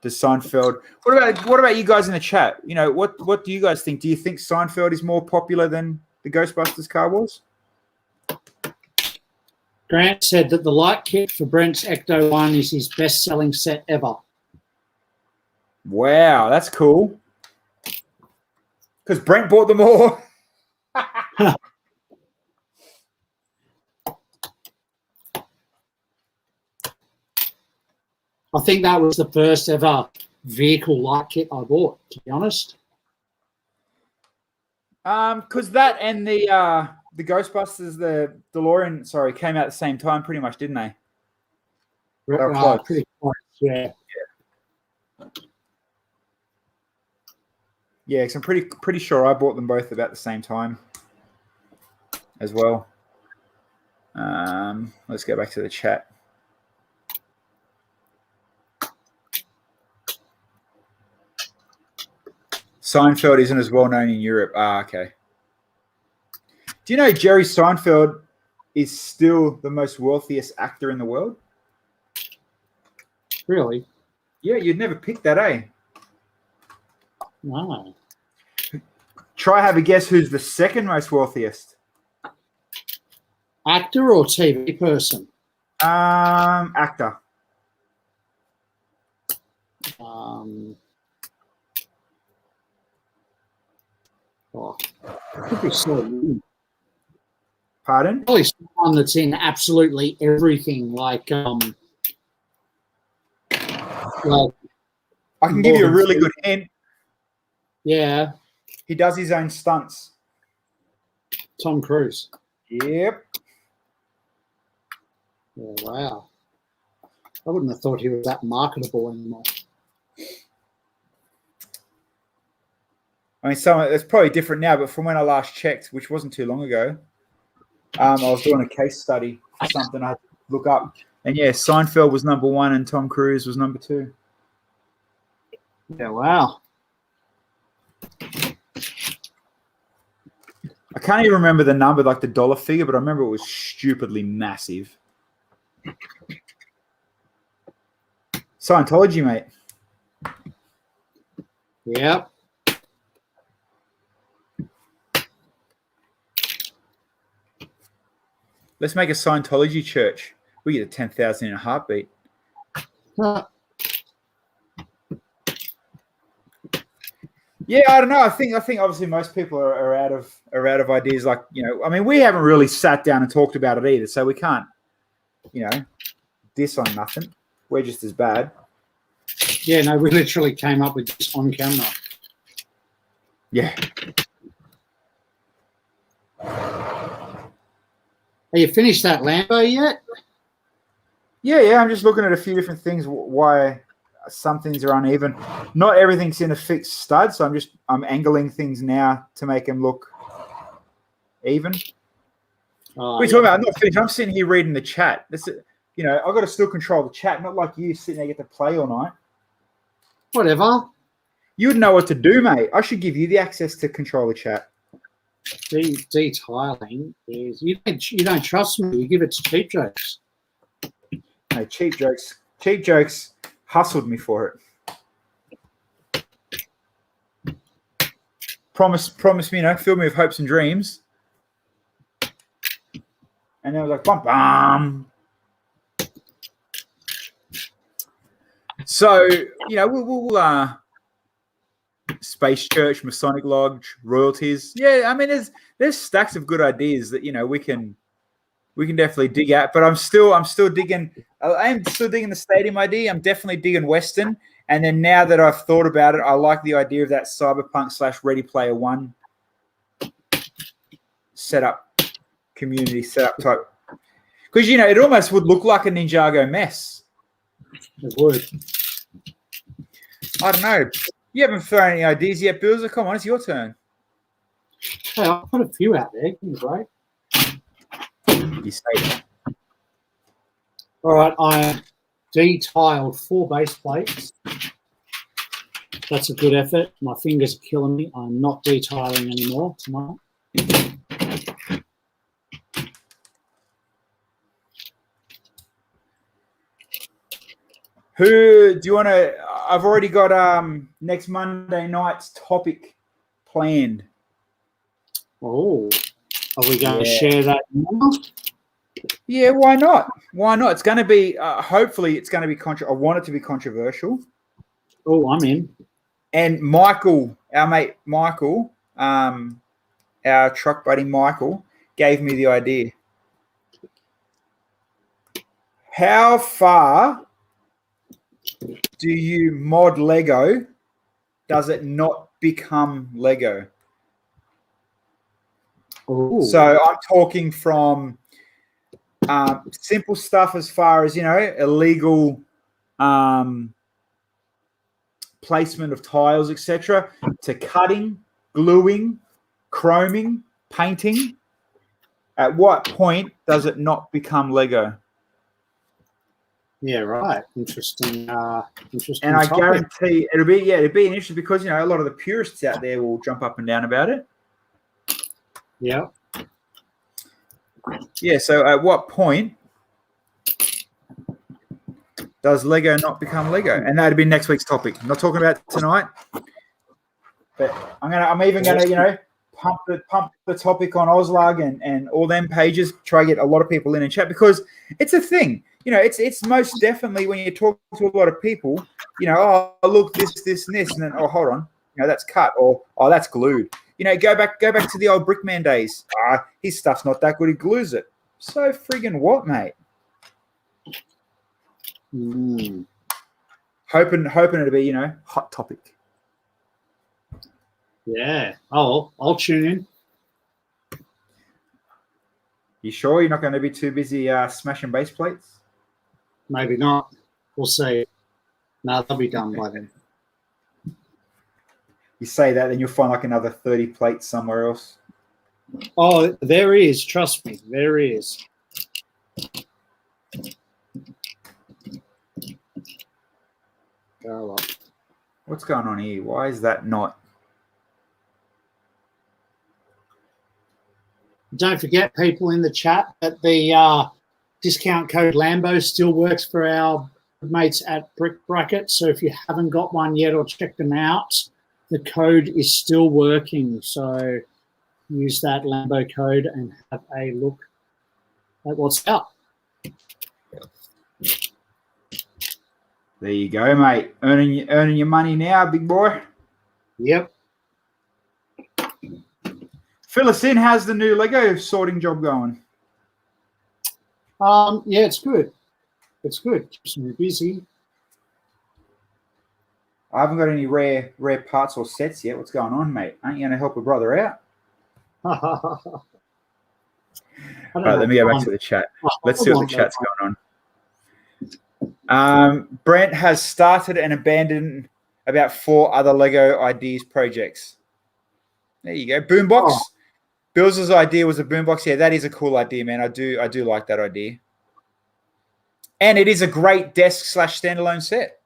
[SPEAKER 1] Does Seinfeld? What about you guys in the chat? What do you guys think? Do you think Seinfeld is more popular than the Ghostbusters Car Wars?
[SPEAKER 2] Grant said that the light kit for Brent's Ecto 1 is his best-selling set ever.
[SPEAKER 1] Wow, that's cool. Because Brent bought them all.
[SPEAKER 2] I think that was the first ever vehicle light kit I bought, to be honest.
[SPEAKER 1] Because that and the Ghostbusters, the Delorean, came out at the same time, pretty much, didn't they?
[SPEAKER 2] Pretty close, yeah.
[SPEAKER 1] Yeah, because I'm pretty sure I bought them both about the same time as well. Let's go back to the chat. Seinfeld isn't as well known in Europe. Okay. Do you know Jerry Seinfeld is still the most wealthiest actor in the world?
[SPEAKER 2] Really?
[SPEAKER 1] Yeah, you'd never pick that, eh?
[SPEAKER 2] No.
[SPEAKER 1] Try have a guess who's the second most wealthiest.
[SPEAKER 2] Actor or TV person?
[SPEAKER 1] Actor.
[SPEAKER 2] Could be so.
[SPEAKER 1] Pardon?
[SPEAKER 2] Probably someone that's in absolutely everything, like
[SPEAKER 1] I can give you a really good hint.
[SPEAKER 2] Yeah.
[SPEAKER 1] He does his own stunts.
[SPEAKER 2] Tom Cruise.
[SPEAKER 1] Yep.
[SPEAKER 2] Yeah, wow. I wouldn't have thought he was that marketable anymore.
[SPEAKER 1] I mean, it's probably different now, but from when I last checked, which wasn't too long ago, I was doing a case study for something I had to look up. And yeah, Seinfeld was number 1 and Tom Cruise was number 2.
[SPEAKER 2] Yeah, wow.
[SPEAKER 1] I can't even remember the number, like the dollar figure, but I remember it was stupidly massive. Scientology, mate.
[SPEAKER 2] Yep.
[SPEAKER 1] Let's make a Scientology church. We get a 10,000 in a heartbeat. Yeah, I don't know. I think obviously most people are out of ideas. Like, you know, I mean, we haven't really sat down and talked about it either, so we can't, you know, diss on nothing. We're just as bad.
[SPEAKER 2] Yeah, no, we literally came up with this on camera.
[SPEAKER 1] Yeah.
[SPEAKER 2] Have you finished that Lambo yet?
[SPEAKER 1] Yeah. I'm just looking at a few different things. Why some things are uneven. Not everything's in a fixed stud, so I'm angling things now to make them look even. What are you talking about? I'm not finished. I'm sitting here reading the chat. You know, I've got to still control the chat, not like you sitting there get to play all night.
[SPEAKER 2] Whatever.
[SPEAKER 1] You would know what to do, mate. I should give you the access to control the chat.
[SPEAKER 2] Detailing is you don't trust me. You give it to Cheap Jokes.
[SPEAKER 1] No, Cheap Jokes hustled me for it. Promise me, you know, fill me with hopes and dreams. And then I was like, bum bum. So, you know, we'll Space Church, Masonic Lodge, royalties. Yeah, I mean, there's stacks of good ideas that, you know, we can definitely dig at. But I'm still digging. I am still digging the stadium idea. I'm definitely digging Western. And then now that I've thought about it, I like the idea of that Cyberpunk / Ready Player One setup, community setup type. Because, you know, it almost would look like a Ninjago mess.
[SPEAKER 2] It would.
[SPEAKER 1] I don't know. You haven't thrown any ideas yet, Bills. Come on, it's your turn.
[SPEAKER 2] Hey, I'll put a few out there. Give me a break.
[SPEAKER 1] You say that.
[SPEAKER 2] All right, I detiled 4 base plates. That's a good effort. My fingers are killing me. I'm not detiling anymore tomorrow.
[SPEAKER 1] Who do you want to? I've already got next Monday night's topic planned.
[SPEAKER 2] Oh, are we going to share that now?
[SPEAKER 1] Yeah, why not? Why not? It's going to be. Hopefully, it's going to be I want it to be controversial.
[SPEAKER 2] Oh, I'm in.
[SPEAKER 1] And Michael, our mate Michael, our truck buddy Michael, gave me the idea. How far do you mod Lego? Does it not become Lego?
[SPEAKER 2] Ooh.
[SPEAKER 1] So I'm talking from simple stuff as far as, you know, illegal placement of tiles, etc., to cutting, gluing, chroming, painting. At what point does it not become Lego?
[SPEAKER 2] Yeah, right. Interesting. Interesting.
[SPEAKER 1] And I
[SPEAKER 2] topic.
[SPEAKER 1] guarantee it'll be interesting because a lot of the purists out there will jump up and down about it.
[SPEAKER 2] Yeah.
[SPEAKER 1] Yeah. So at what point does Lego not become Lego? And that'd be next week's topic. I'm not talking about tonight, but I'm even gonna pump the topic on Oslag and all them pages. Try to get a lot of people in chat because it's a thing. It's most definitely when you talk to a lot of people, oh, look, this, and this, and then, oh, hold on, that's cut, or, oh, that's glued. Go back to the old Brickman days. His stuff's not that good, he glues it. So friggin' what, mate? Hoping it'll be, hot topic.
[SPEAKER 2] Yeah. Oh, I'll tune in.
[SPEAKER 1] You sure you're not going to be too busy smashing base plates?
[SPEAKER 2] Maybe not. We'll see. No, they'll be done by then.
[SPEAKER 1] You say that, then you'll find like another 30 plates somewhere else.
[SPEAKER 2] Oh, there is. Trust me, there is. Go up.
[SPEAKER 1] What's going on here? Why is that not?
[SPEAKER 2] Don't forget, people in the chat, that the discount code Lambo still works for our mates at Brick Bracket. So if you haven't got one yet or checked them out, the code is still working. So use that Lambo code and have a look at what's up.
[SPEAKER 1] There you go, mate. Earning your money now, big boy.
[SPEAKER 2] Yep.
[SPEAKER 1] Fill us in. How's the new Lego sorting job going?
[SPEAKER 2] Yeah, it's good. It's good. Keeps me busy.
[SPEAKER 1] I haven't got any rare parts or sets yet. What's going on, mate? Aren't you going to help a brother out? All right, let me go back to the chat. Let's see what the chat's going on. Brent has started and abandoned about 4 other Lego ideas projects. There you go. Boombox. Oh. Bill's idea was a boombox. Yeah, that is a cool idea, man. I do like that idea. And it is a great desk/standalone set.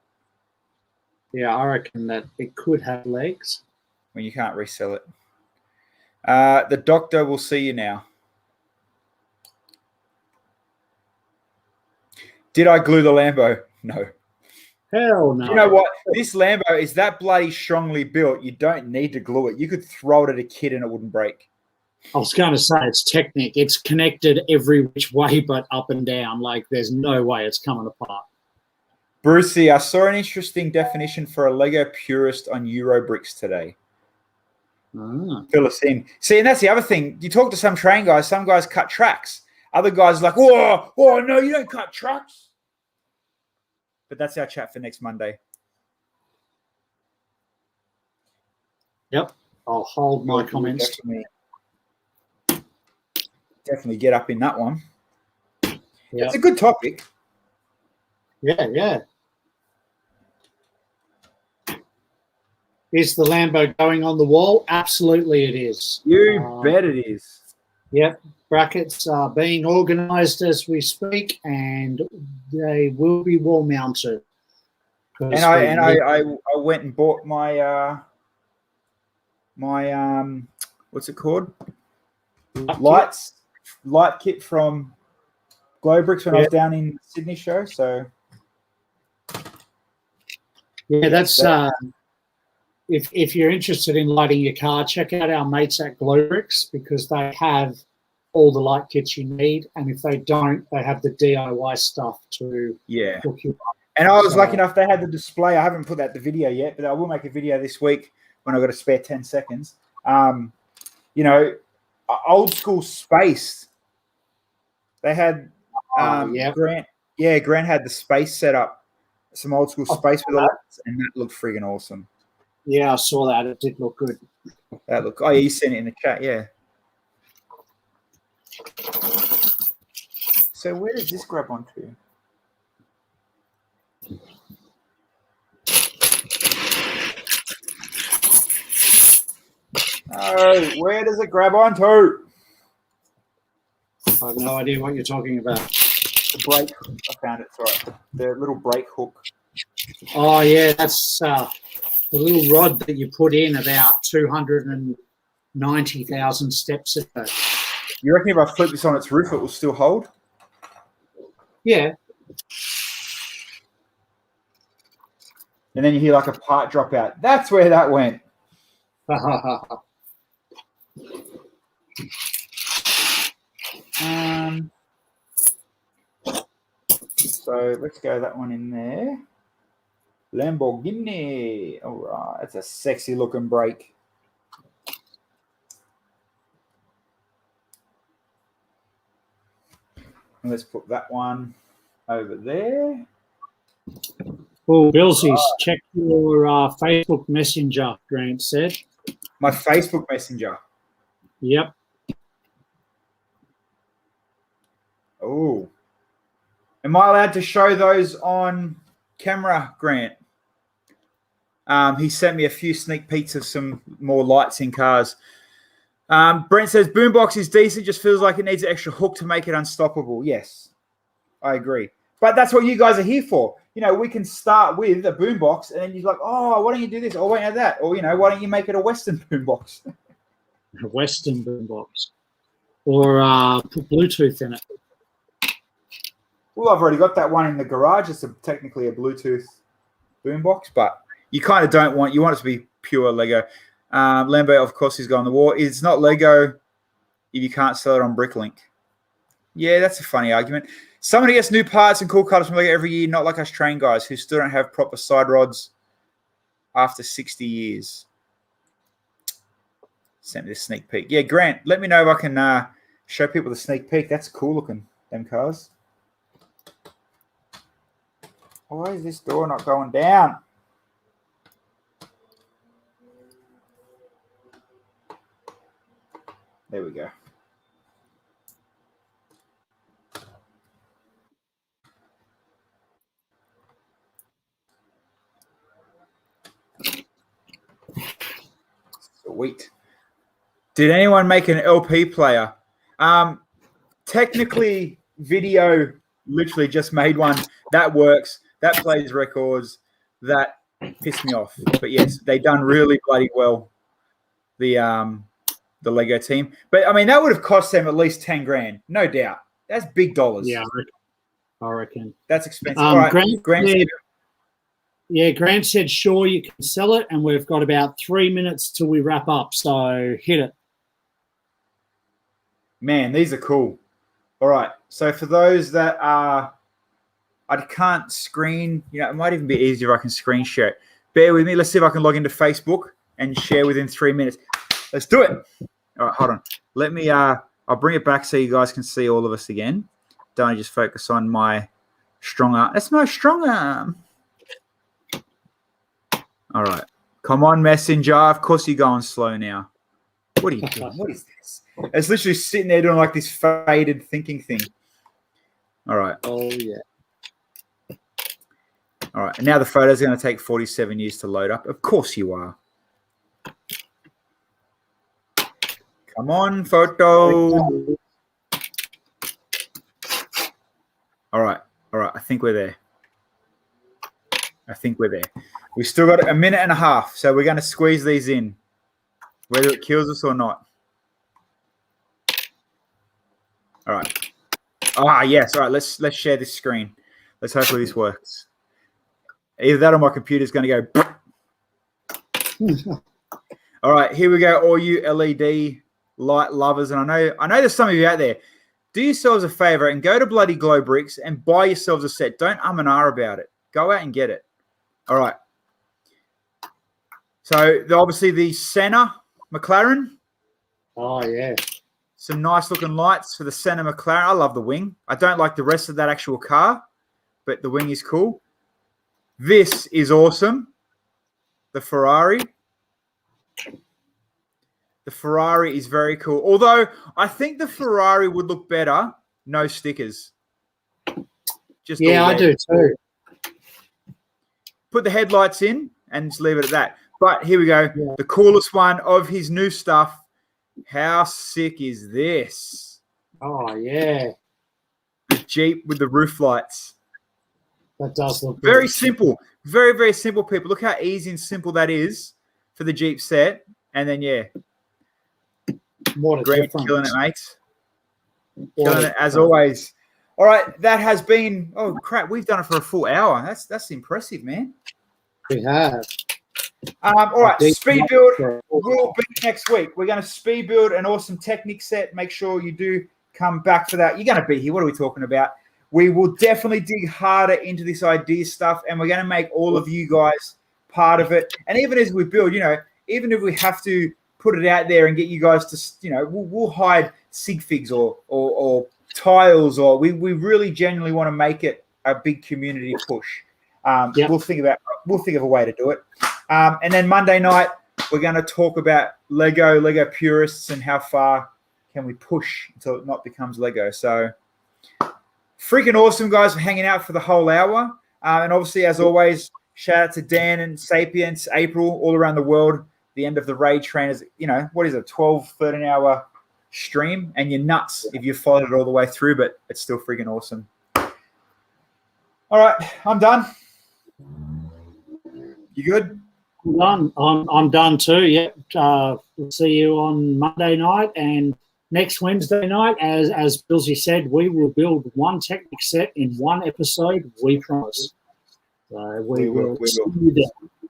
[SPEAKER 2] Yeah, I reckon that it could have legs.
[SPEAKER 1] When you can't resell it. The doctor will see you now. Did I glue the Lambo? No.
[SPEAKER 2] Hell no.
[SPEAKER 1] You know what? This Lambo is that bloody strongly built. You don't need to glue it. You could throw it at a kid and it wouldn't break.
[SPEAKER 2] I was going to say it's Technic. It's connected every which way but up and down. Like there's no way it's coming apart.
[SPEAKER 1] Brucey, I saw an interesting definition for a Lego purist on Eurobricks today. Fill us in. See, and that's the other thing. You talk to some train guys, some guys cut tracks. Other guys are like, oh, no, you don't cut tracks. But that's our chat for next Monday.
[SPEAKER 2] Yep. I'll hold my comments.
[SPEAKER 1] Definitely get up in that one.
[SPEAKER 2] Yep.
[SPEAKER 1] It's a good topic.
[SPEAKER 2] Yeah. Is the Lambo going on the wall? Absolutely it is.
[SPEAKER 1] You bet it is.
[SPEAKER 2] Yep. Brackets are being organised as we speak, and they will be wall mounted.
[SPEAKER 1] And I went and bought my what's it called? Light kit from Glowbricks when I was down in the Sydney show. So
[SPEAKER 2] yeah, that's if you're interested in lighting your car, check out our mates at Glowbricks because they have all the light kits you need, and if they don't, they have the DIY stuff to hook you up.
[SPEAKER 1] And I was lucky enough they had the display. I haven't put that the video yet, but I will make a video this week when I've got a spare 10 seconds. Old school space. They had Grant had the space set up, some old school space with the lights, and that looked friggin' awesome.
[SPEAKER 2] Yeah, I saw that. It did look good.
[SPEAKER 1] You sent it in the chat, yeah. So where does this grab onto? Oh, where does it grab onto?
[SPEAKER 2] I have no idea what you're talking about.
[SPEAKER 1] The brake. I found it. Sorry. The little brake hook.
[SPEAKER 2] Oh, yeah, that's the little rod that you put in about 290,000 steps ago.
[SPEAKER 1] You reckon if I flip this on its roof, it will still hold?
[SPEAKER 2] Yeah.
[SPEAKER 1] And then you hear like a part drop out. That's where that went. So let's go that one in there. Lamborghini. All right, that's a sexy looking brake. And let's put that one over there.
[SPEAKER 2] Oh, Billsies, check your Facebook Messenger, Grant said.
[SPEAKER 1] My Facebook Messenger.
[SPEAKER 2] Yep.
[SPEAKER 1] Oh. Am I allowed to show those on camera, Grant? He sent me a few sneak peeks of some more lights in cars. Brent says, Boombox is decent, just feels like it needs an extra hook to make it unstoppable. Yes, I agree. But that's what you guys are here for. You know, we can start with a boombox, and then you're like, oh, why don't you do this? Or why don't you have that? Or, you know, why don't you make it a Western boombox?
[SPEAKER 2] A Western boombox. Or put Bluetooth in it.
[SPEAKER 1] Well, I've already got that one in the garage. It's technically a Bluetooth boombox, but you kind of don't want, you want it to be pure Lego. Lambo, of course, is going to the war. It's not Lego if you can't sell it on Bricklink. Yeah, that's a funny argument. Somebody gets new parts and cool colors from Lego every year, not like us train guys who still don't have proper side rods after 60 years. Sent me this sneak peek. Yeah, Grant, let me know if I can show people the sneak peek. That's cool looking, them cars. Why is this door not going down? There we go. Sweet. Did anyone make an LP player? Technically, video literally just made one. That works. That plays records. That pissed me off. But yes, they done really bloody well. The Lego team. But I mean, that would have cost them at least 10 grand, no doubt. That's big dollars.
[SPEAKER 2] Yeah, I reckon.
[SPEAKER 1] That's expensive. All right,
[SPEAKER 2] Grant said, sure, you can sell it, and we've got about 3 minutes till we wrap up, so hit it.
[SPEAKER 1] Man, these are cool. All right, so for those that are, I can't screen, you know, it might even be easier if I can screen share it. Bear with me. Let's see if I can log into Facebook and share within 3 minutes. Let's do it. All right, hold on. Let me, I'll bring it back so you guys can see all of us again. Don't just focus on my strong arm. That's my strong arm. All right. Come on, Messenger. Of course you're going slow now. What are you doing? What is this? It's literally sitting there doing like this faded thinking thing. All right.
[SPEAKER 2] Oh, yeah.
[SPEAKER 1] All right. And now the photo's going to take 47 years to load up. Of course you are. Come on, photo. All right. All right. I think we're there. We still got a minute and a half, so we're going to squeeze these in, whether it kills us or not. All right. Ah, yes. All right. Let's share this screen. Let's hopefully this works. Either that or my computer's going to go. All right. Here we go. All you LED light lovers, and I know there's some of you out there. Do yourselves a favor and go to bloody Glow Bricks and buy yourselves a set. Don't and ah about it. Go out and get it. All right. So obviously the Senna Mclaren.
[SPEAKER 2] Oh, yeah.
[SPEAKER 1] Some nice looking lights for the Senna Mclaren. I love the wing. I don't like the rest of that actual car, but the wing is cool. This is awesome. The Ferrari. The Ferrari is very cool. Although I think the Ferrari would look better, no stickers. Just
[SPEAKER 2] yeah, I do too.
[SPEAKER 1] Put the headlights in and just leave it at that. But here we go.
[SPEAKER 2] Yeah.
[SPEAKER 1] The coolest one of his new stuff. How sick is this?
[SPEAKER 2] Oh, yeah.
[SPEAKER 1] The Jeep with the roof lights.
[SPEAKER 2] That does look
[SPEAKER 1] Very
[SPEAKER 2] good.
[SPEAKER 1] simple. Very, very simple, people. Look how easy and simple that is for the Jeep set. And then, yeah.
[SPEAKER 2] What a
[SPEAKER 1] Great,
[SPEAKER 2] difference.
[SPEAKER 1] killing it, mate.
[SPEAKER 2] What
[SPEAKER 1] Killing
[SPEAKER 2] a
[SPEAKER 1] it as
[SPEAKER 2] difference.
[SPEAKER 1] always. All right, that has been. Oh crap, we've done it for a full hour. That's impressive, man.
[SPEAKER 2] We have.
[SPEAKER 1] All right, speed build
[SPEAKER 2] For-
[SPEAKER 1] will be next week. We're going to speed build an awesome Technic set. Make sure you do come back for that. You're going to be here. What are we talking about? We will definitely dig harder into this idea stuff, and we're going to make all of you guys part of it. And even as we build, even if we have to put it out there and get you guys to, we'll hide sig figs or tiles, or we really genuinely want to make it a big community push.
[SPEAKER 2] Yep.
[SPEAKER 1] We'll think of a way to do it. And then Monday night, we're going to talk about Lego purists, and how far can we push until it not becomes Lego. So freaking awesome, guys, for hanging out for the whole hour. And obviously, as always, shout out to Dan and Sapiens, April, all around the world. The end of the Raid Train is, what is it, 12, 13 hour stream, and you're nuts if you followed it all the way through, but it's still freaking awesome. All right, I'm done. You good?
[SPEAKER 2] I'm done. I'm done too. Yep. We'll see you on Monday night, and next Wednesday night, as Billsy said, we will build one Technic set in one episode. We promise. So we will see you there.